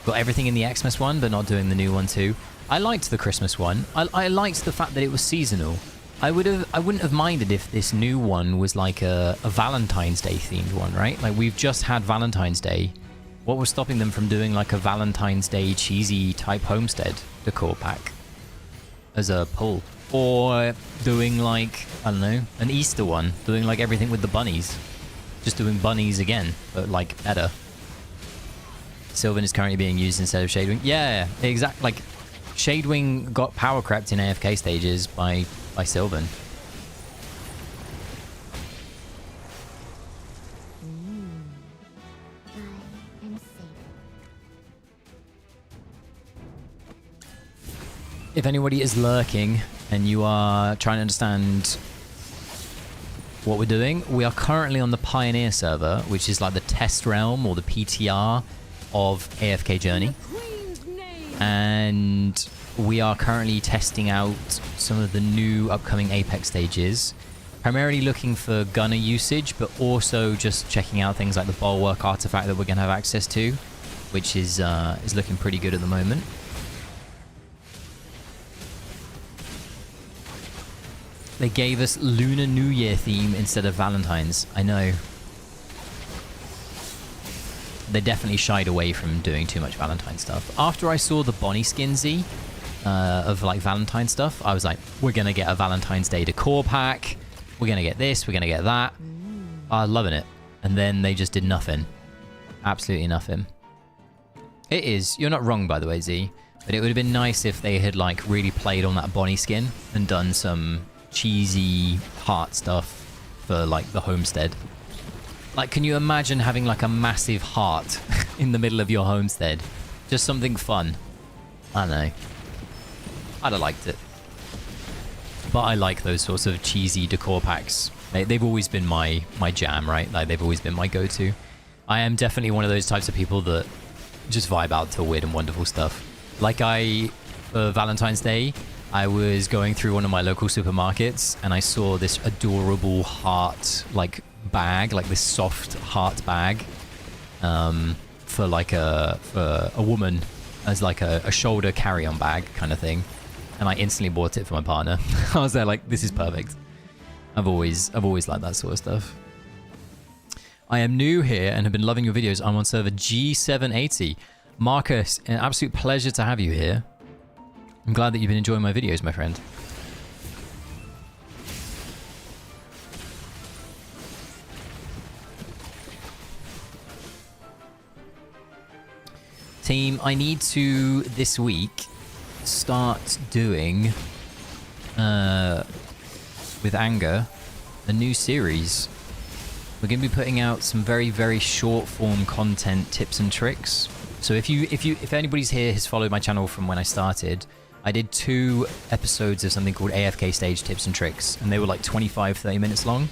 Got everything in the Xmas one, but not doing the new one too. I liked the Christmas one. I liked the fact that it was seasonal. I wouldn't have minded if this new one was like a Valentine's Day themed one, right? Like, we've just had Valentine's Day. What was stopping them from doing like a Valentine's Day cheesy type Homestead decor pack as a pull? Or doing like, I don't know, an Easter one, doing like everything with the bunnies. Just doing bunnies again, but like better. Sylvan is currently being used instead of Shadewing. Yeah, exactly. Like, Shadewing got power crept in AFK stages by Sylvan. I'm safe. If anybody is lurking and you are trying to understand what we're doing, we are currently on the Pioneer server, which is like the test realm or the PTR of AFK Journey. And we are currently testing out some of the new upcoming Apex stages, primarily looking for Gunnar usage, but also just checking out things like the Bulwark artifact that we're going to have access to, which is looking pretty good at the moment. They gave us Lunar New Year theme instead of Valentine's. I know. They definitely shied away from doing too much Valentine stuff. After I saw the Bonnie Skinsy of like Valentine stuff, I was like, we're going to get a Valentine's Day decor pack. We're going to get this. We're going to get that. I'm loving it. And then they just did nothing. Absolutely nothing. It is. You're not wrong, by the way, Z. But it would have been nice if they had like really played on that Bonnie skin and done some cheesy heart stuff for like the Homestead. Like, can you imagine having like a massive heart in the middle of your homestead? Just something fun. I don't know. I'd have liked it. But I like those sorts of cheesy decor packs. They've always been my jam, right? Like, they've always been my go-to. I am definitely one of those types of people that just vibe out to weird and wonderful stuff. Like, for Valentine's Day, I was going through one of my local supermarkets and I saw this adorable heart, like, bag, like this soft heart bag, for a woman as like a shoulder carry-on bag kind of thing, and I instantly bought it for my partner. I was there like, this is perfect. I've always liked that sort of stuff. I am new here and have been loving your videos. I'm on server G780. Marcus, an absolute pleasure to have you here. I'm glad that you've been enjoying my videos, my friend. Team, I need to, this week, start doing, with Anger, a new series. We're going to be putting out some very, very short form content tips and tricks. So if anybody's here has followed my channel from when I started, I did 2 episodes of something called AFK Stage Tips and Tricks, and they were like 25-30 minutes long.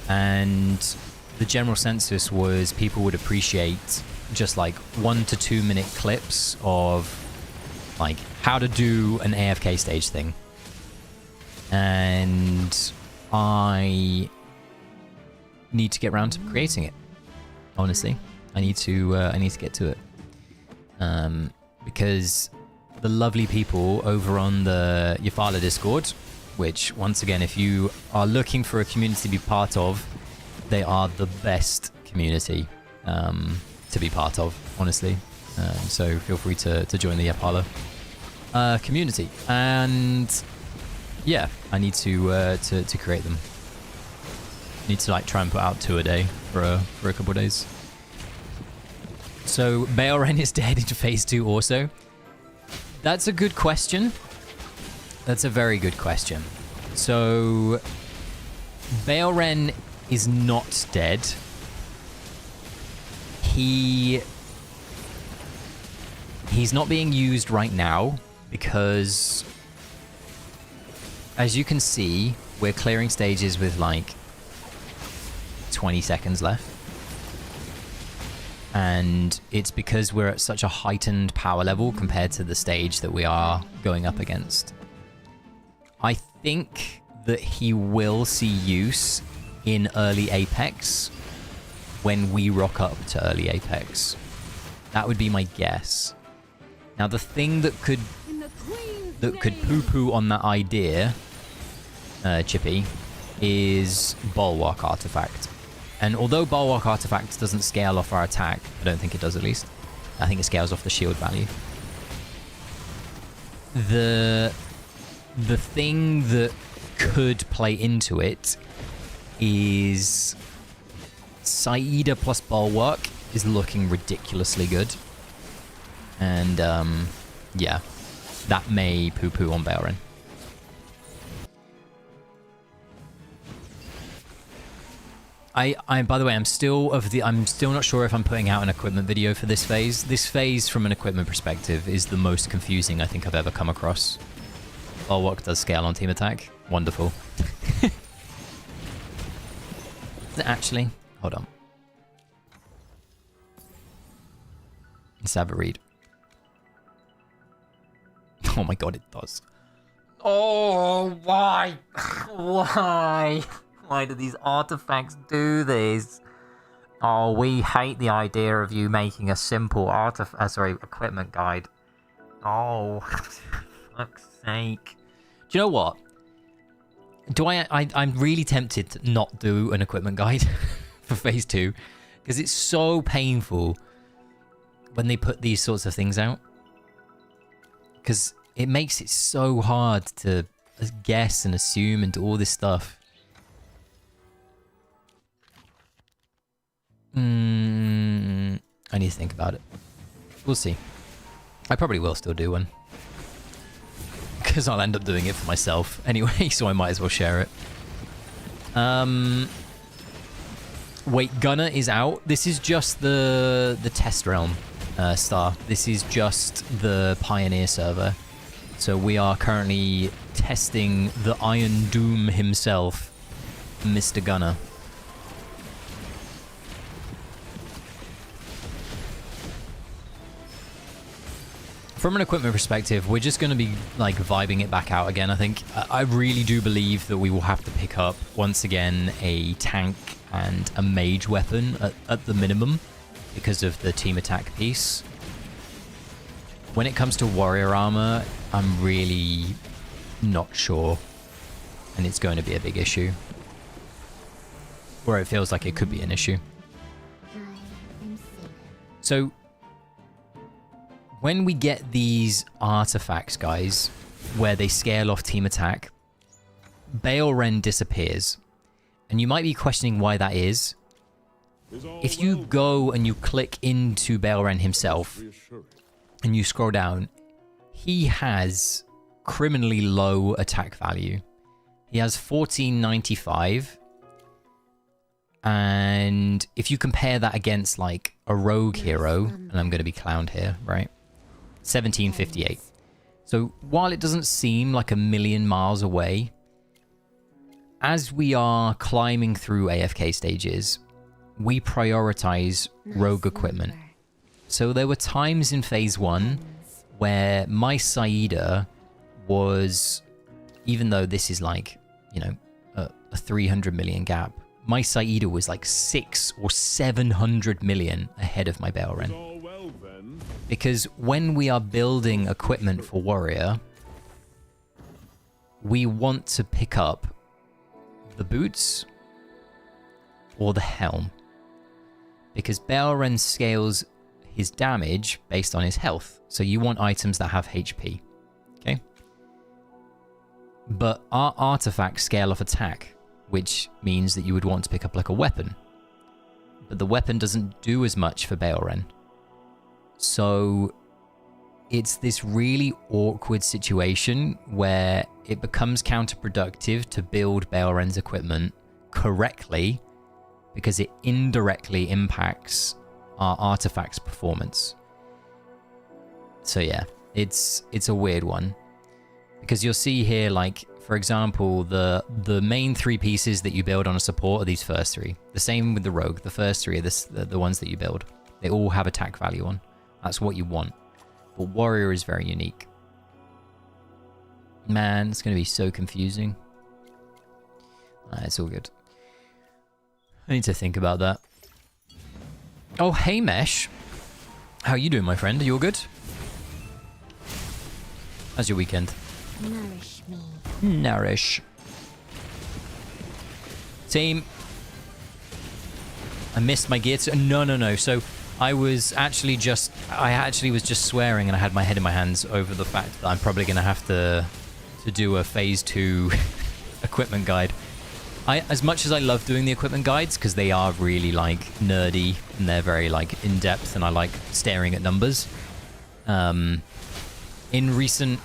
And the general census was people would appreciate just like 1 to 2 minute clips of like how to do an AFK stage thing. And I need to get around to creating it. Honestly, I need to get to it. Because the lovely people over on the Yafala Discord, which once again, if you are looking for a community to be part of, they are the best community to be part of, honestly. So feel free to join the Yafala community. And yeah, I need to create them. Need to like try and put out 2 a day for a couple of days. So Baelren is dead in phase 2 also. That's a good question. That's a very good question. So Baelren is not dead. He's not being used right now because, as you can see, we're clearing stages with like 20 seconds left. And it's because we're at such a heightened power level compared to the stage that we are going up against. I think that he will see use in early Apex when we rock up to early Apex. That would be my guess. Now the thing that could poo-poo on that idea, Chippy, is Bulwark Artifact. And although Bulwark Artifact doesn't scale off our attack, I don't think it does at least. I think it scales off the shield value. The thing that could play into it is Saida plus Bulwark is looking ridiculously good. And yeah, that may poo-poo on Baelren. By the way, I'm still not sure if I'm putting out an equipment video for this phase. This phase, from an equipment perspective, is the most confusing I think I've ever come across. Bulwark does scale on team attack. Wonderful. Actually, hold on. Let's have a read. Oh my god, it does. Oh, why? Why? Why do these artifacts do this? Oh, we hate the idea of you making a simple equipment guide. Oh, for fuck's sake. Do you know what? I'm really tempted to not do an equipment guide for phase 2 because it's so painful when they put these sorts of things out. Because it makes it so hard to guess and assume and do all this stuff. I need to think about it. We'll see. I probably will still do one. Because I'll end up doing it for myself anyway, so I might as well share it. Wait, Gunnar is out. This is just the test realm star. This is just the Pioneer server. So we are currently testing the Iron Doom himself, Mr. Gunnar. From an equipment perspective, we're just going to be like vibing it back out again, I think. I really do believe that we will have to pick up, once again, a tank and a mage weapon at the minimum because of the team attack piece. When it comes to warrior armor, I'm really not sure. And it's going to be a big issue. Or it feels like it could be an issue. So when we get these artifacts, guys, where they scale off team attack, Baelren disappears. And you might be questioning why that is. If you go and you click into Baelren himself, and you scroll down, he has criminally low attack value. He has 1495. And if you compare that against, like, a rogue hero, and I'm going to be clowned here, right? 1758. So while it doesn't seem like a million miles away, as we are climbing through AFK stages, we prioritize rogue equipment. So there were times in phase 1 where my Saida was, even though this is like, you know, a 300 million gap, my Saida was like 600 or 700 million ahead of my Balren. Because when we are building equipment for Warrior, we want to pick up the boots or the helm. Because Balren scales his damage based on his health. So you want items that have HP. Okay? But our artifacts scale off attack, which means that you would want to pick up like a weapon. But the weapon doesn't do as much for Balren. So it's this really awkward situation where it becomes counterproductive to build Balren's equipment correctly because it indirectly impacts our artifacts performance. So yeah, it's a weird one. Because you'll see here, like, for example, the main 3 pieces that you build on a support are these first 3. The same with the rogue. The first 3 are the ones that you build. They all have attack value on. That's what you want. But warrior is very unique. Man, it's going to be so confusing. It's all good. I need to think about that. Oh, hey, Mesh. How are you doing, my friend? Are you all good? How's your weekend? Nourish me. Nourish. Team. I missed my gear. No. So I was actually just swearing and I had my head in my hands over the fact that I'm probably going to have to do a phase 2 equipment guide. As much as I love doing the equipment guides because they are really like nerdy and they're very like in depth and I like staring at numbers. In recent,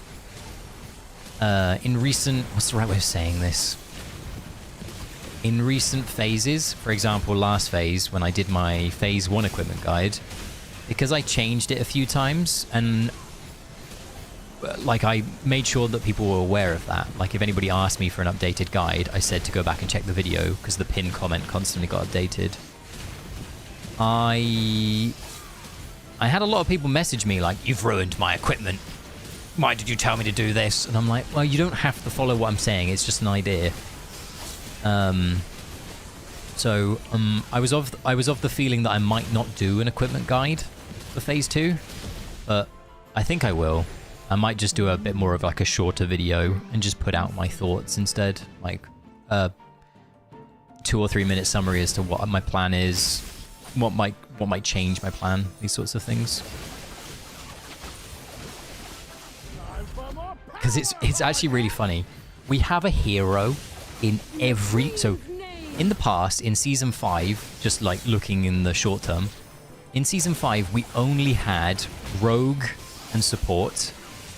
what's the right way of saying this? In recent phases, for example, last phase when I did my phase 1 equipment guide, because I changed it a few times and like I made sure that people were aware of that. Like if anybody asked me for an updated guide, I said to go back and check the video because the pinned comment constantly got updated. I had a lot of people message me like, "You've ruined my equipment. Why did you tell me to do this?" And I'm like, well, you don't have to follow what I'm saying. It's just an idea. I was of the feeling that I might not do an equipment guide for phase 2, but I think I will. I might just do a bit more of like a shorter video and just put out my thoughts instead, like a 2 or 3 minute summary as to what my plan is, what might change my plan, these sorts of things. Because it's actually really funny. We have a hero in every... So, in the past, in Season 5, just like looking in the short term, in Season 5, we only had Rogue and Support,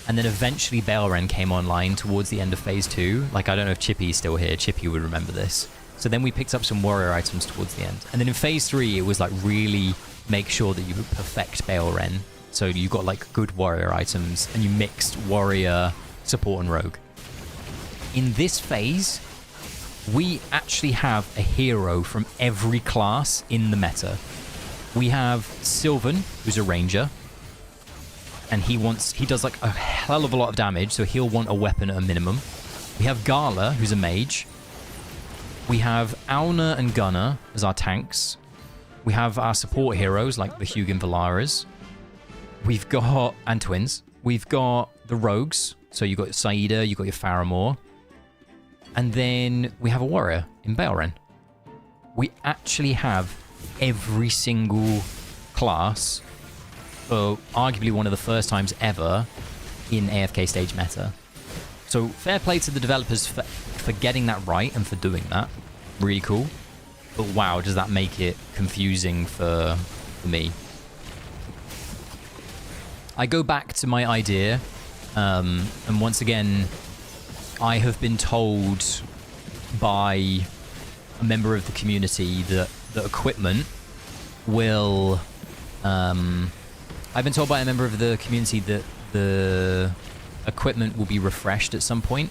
and then eventually Balren came online towards the end of Phase 2. Like, I don't know if Chippy's still here. Chippy would remember this. So then we picked up some Warrior items towards the end. And then in Phase 3, it was like really make sure that you would perfect Balren. So you got like good Warrior items, and you mixed Warrior, Support, and Rogue. In this phase, we actually have a hero from every class in the meta. We have Sylvan, who's a ranger, and he does like a hell of a lot of damage, so he'll want a weapon at a minimum. We have Gala, who's a mage. We have Auna and Gunnar as our tanks. We have our support heroes like the Hugin Valaras. We've got, and twins. We've got the rogues, so you've got Saida, you've got your Faramore. And then we have a warrior in Balren. We actually have every single class for arguably one of the first times ever in AFK stage meta. So fair play to the developers for getting that right and for doing that. Really cool. But wow, does that make it confusing for me. I go back to my idea, and once again, I have been told by a member of the community that the equipment will... I've been told by a member of the community that the equipment will be refreshed at some point.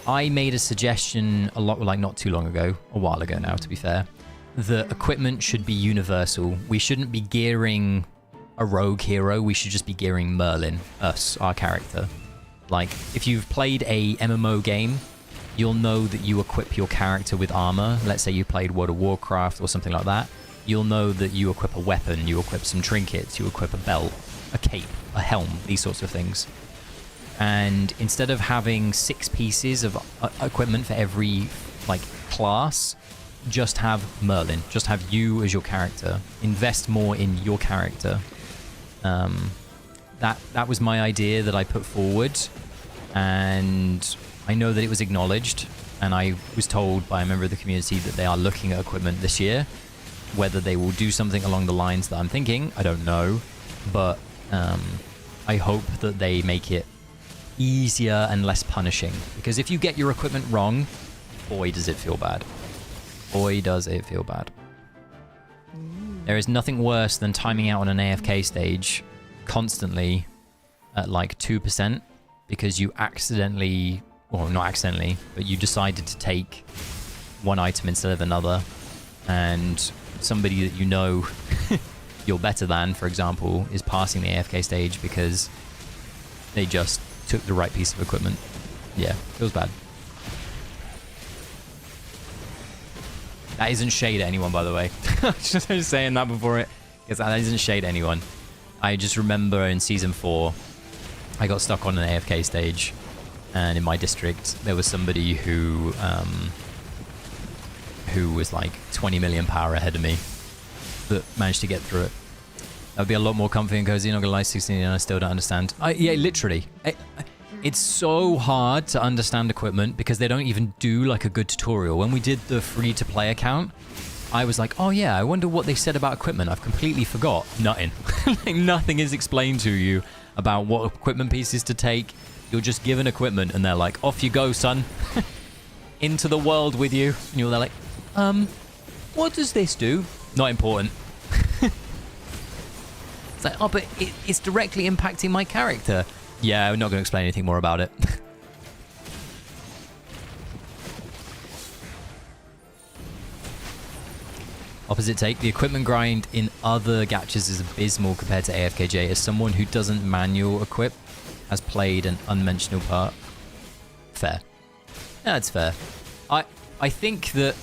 I made a suggestion not too long ago, a while ago now, to be fair, that equipment should be universal. We shouldn't be gearing a rogue hero. We should just be gearing Merlin, our character. Like, if you've played a MMO game, you'll know that you equip your character with armor. Let's say you played World of Warcraft or something like that. You'll know that you equip a weapon, you equip some trinkets, you equip a belt, a cape, a helm, these sorts of things. And instead of having 6 pieces of equipment for every, like, class, just have Merlin. Just have you as your character. Invest more in your character. That was my idea that I put forward. And I know that it was acknowledged. And I was told by a member of the community that they are looking at equipment this year. Whether they will do something along the lines that I'm thinking, I don't know. But I hope that they make it easier and less punishing, because if you get your equipment wrong, boy does it feel bad. Boy does it feel bad. There is nothing worse than timing out on an AFK stage constantly at like 2% because you accidentally, or not accidentally, but you decided to take one item instead of another, and somebody that you know you're better than, for example, is passing the AFK stage because they just took the right piece of equipment. Yeah, feels bad. That isn't shade at anyone, by the way. just saying that before it, because that isn't shade at anyone. I just remember in season 4, I got stuck on an AFK stage, and in my district there was somebody who was like 20 million power ahead of me that managed to get through it. That would be a lot more comfy and cozy, not gonna lie, 16 and I still don't understand. Yeah, literally. It's so hard to understand equipment because they don't even do like a good tutorial. When we did the free-to-play account, I was like, oh yeah, I wonder what they said about equipment. I've completely forgot. Nothing. Like, nothing is explained to you about what equipment pieces to take. You're just given equipment and they're like, off you go, son. Into the world with you. And you're there like, what does this do? Not important. It's like, oh, but it's directly impacting my character. Yeah, I'm not going to explain anything more about it. Opposite take. The equipment grind in other gaches is abysmal compared to AFKJ. As someone who doesn't manual equip has played an unmentionable part. Fair. Yeah, that's fair. I think that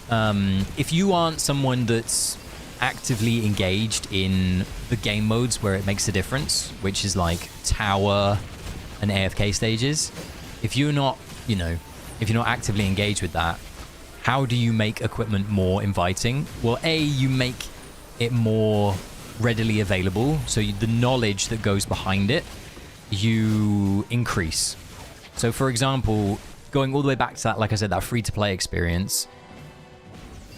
if you aren't someone that's actively engaged in the game modes where it makes a difference, which is like tower and AFK stages, if you're not, if you're not actively engaged with that, how do you make equipment more inviting? Well, A, you make it more readily available, so the knowledge that goes behind it, you increase. So for example, going all the way back to that, like I said, that free-to-play experience,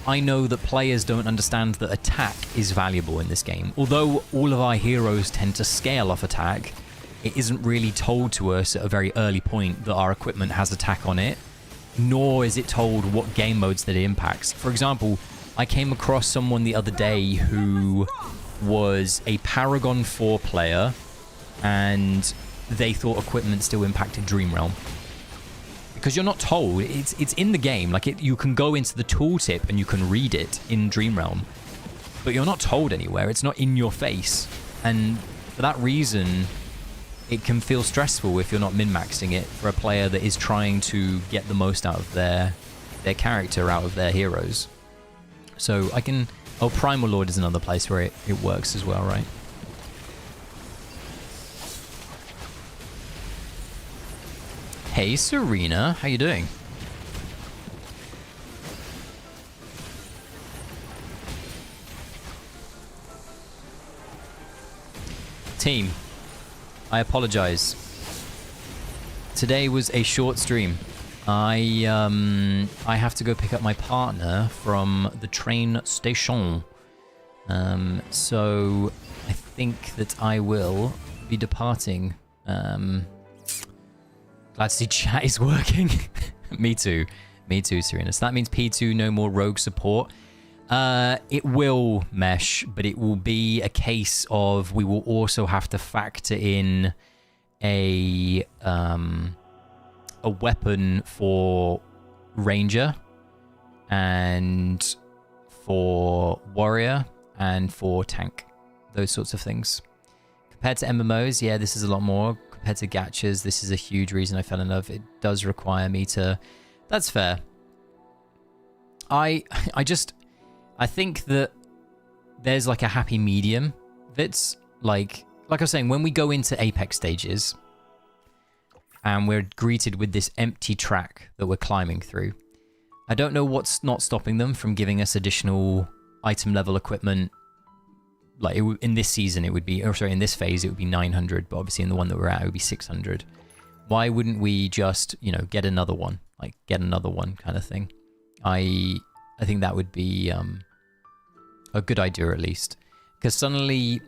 I know that players don't understand that attack is valuable in this game. Although all of our heroes tend to scale off attack, it isn't really told to us at a very early point that our equipment has attack on it, nor is it told what game modes that it impacts. For example, I came across someone the other day who was a Paragon 4 player, and they thought equipment still impacted Dream Realm. Because you're not told. It's in the game. Like, you can go into the tooltip and you can read it in Dream Realm, but you're not told anywhere. It's not in your face. And for that reason, it can feel stressful if you're not min-maxing it for a player that is trying to get the most out of their character, out of their heroes. So I can... Oh, Primal Lord is another place where it works as well, right? Hey, Serena. How you doing? Team, I apologize. Today was a short stream. I have to go pick up my partner from the train station. So I think that I will be departing. Glad to see chat is working. Me too. Me too, Serena. So that means P2, no more rogue support. It will mesh, but it will be a case of we will also have to factor in a weapon for ranger and for warrior and for tank. Those sorts of things. Compared to MMOs, yeah, this is a lot more. Compared to gachas, this is a huge reason I fell in love. It does require me to... That's fair. I think that there's like a happy medium that's like I was saying, when we go into Apex Stages and we're greeted with this empty track that we're climbing through, I don't know what's not stopping them from giving us additional item level equipment. Like in this season it would be, or sorry, in this phase it would be 900, but obviously in the one that we're at it would be 600. Why wouldn't we just, you know, get another one? Like get another one kind of thing. I think that would be a good idea at least. Because suddenly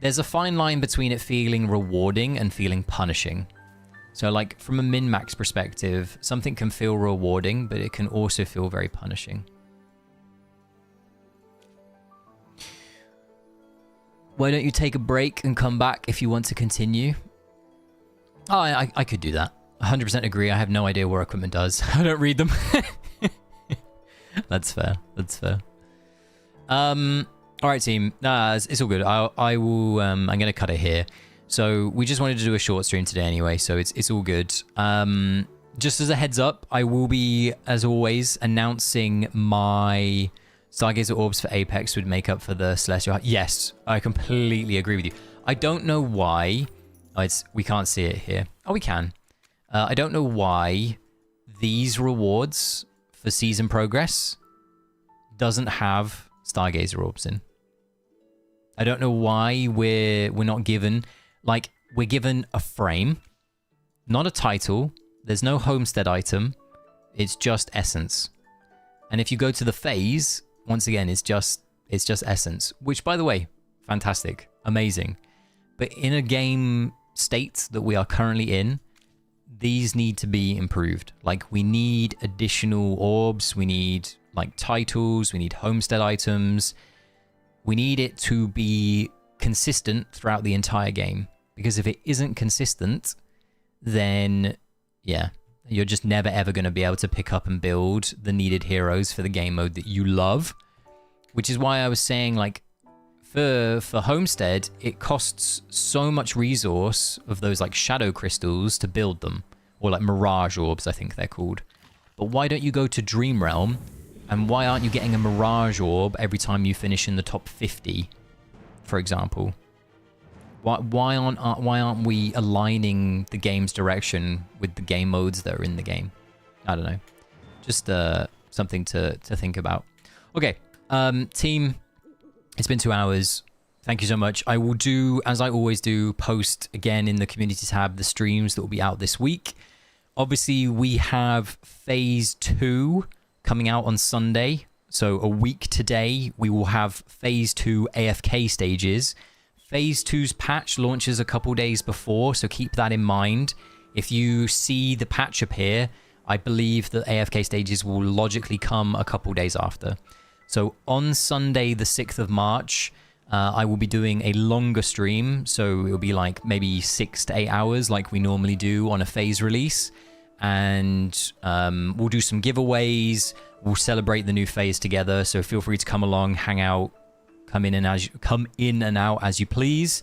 there's a fine line between it feeling rewarding and feeling punishing. So like from a min-max perspective, something can feel rewarding, but it can also feel very punishing. Why don't you take a break and come back if you want to continue? Oh, I could do that. 100% agree. I have no idea what equipment does. I don't read them. That's fair. That's fair. All right, team. Nah, it's all good. I will. I'm gonna cut it here. So we just wanted to do a short stream today anyway, so it's all good. Just as a heads up, I will be, as always, announcing my Stargazer orbs for Apex would make up for the Celestial. Yes, I completely agree with you. I don't know why. Oh, we can't see it here. Oh, we can. I don't know why these rewards for season progress doesn't have Stargazer orbs in. I don't know why we're not given, like, we're given a frame, not a title. There's no Homestead item. It's just essence. And if you go to the phase, once again, it's just essence, which, by the way, fantastic, amazing. But in a game state that we are currently in, these need to be improved. Like, we need additional orbs, we need like titles, we need Homestead items. We need it to be consistent throughout the entire game. Because if it isn't consistent, then yeah, you're just never ever going to be able to pick up and build the needed heroes for the game mode that you love. Which is why I was saying, like, for Homestead, it costs so much resource of those like shadow crystals to build them. Or like mirage orbs, I think they're called. But why don't you go to Dream Realm? And why aren't you getting a mirage orb every time you finish in the top 50, for example? Why aren't we aligning the game's direction with the game modes that are in the game? I don't know. Just something to think about. Okay, team, it's been 2 hours. Thank you so much. I will do, as I always do, post again in the community tab the streams that will be out this week. Obviously, we have Phase 2 coming out on Sunday. So a week today, we will have Phase 2 AFK Stages. Phase 2's patch launches a couple days before, so keep that in mind. If you see the patch appear, I believe that AFK Stages will logically come a couple days after. So on Sunday, the 6th of March, I will be doing a longer stream, so it'll be like maybe 6 to 8 hours like we normally do on a phase release. And we'll do some giveaways, we'll celebrate the new phase together, so feel free to come along, hang out, come in and out as you please.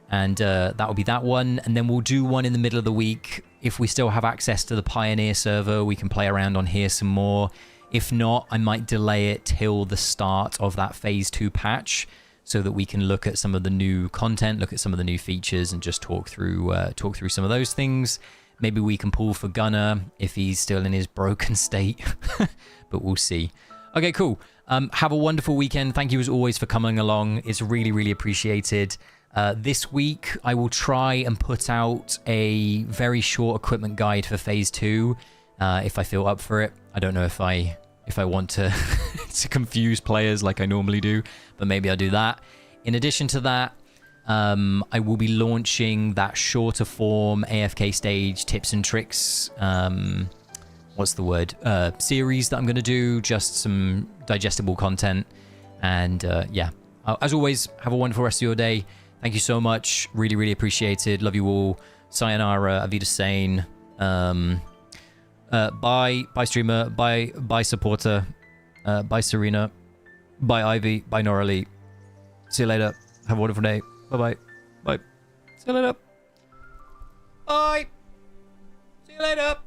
And that will be that one. And then we'll do one in the middle of the week. If we still have access to the Pioneer server, we can play around on here some more. If not, I might delay it till the start of that Phase 2 patch, so that we can look at some of the new content, look at some of the new features, and just talk through some of those things. Maybe we can pull for Gunnar if he's still in his broken state, but we'll see. Okay, cool. Have a wonderful weekend. Thank you as always for coming along. It's really, really appreciated. This week, I will try and put out a very short equipment guide for Phase 2, if I feel up for it. I don't know if I want to, to confuse players like I normally do, but maybe I'll do that. In addition to that, I will be launching that shorter form AFK stage tips and tricks, series that I'm going to do, just some digestible content. And yeah, as always, have a wonderful rest of your day. Thank you so much. Really, really appreciated. Love you all. sayonara, Avita Sane, bye streamer, bye supporter, bye Serena, bye Ivy, bye Noralee. See you later. Have a wonderful day. Bye-bye. Bye. See you later. Bye. See you later.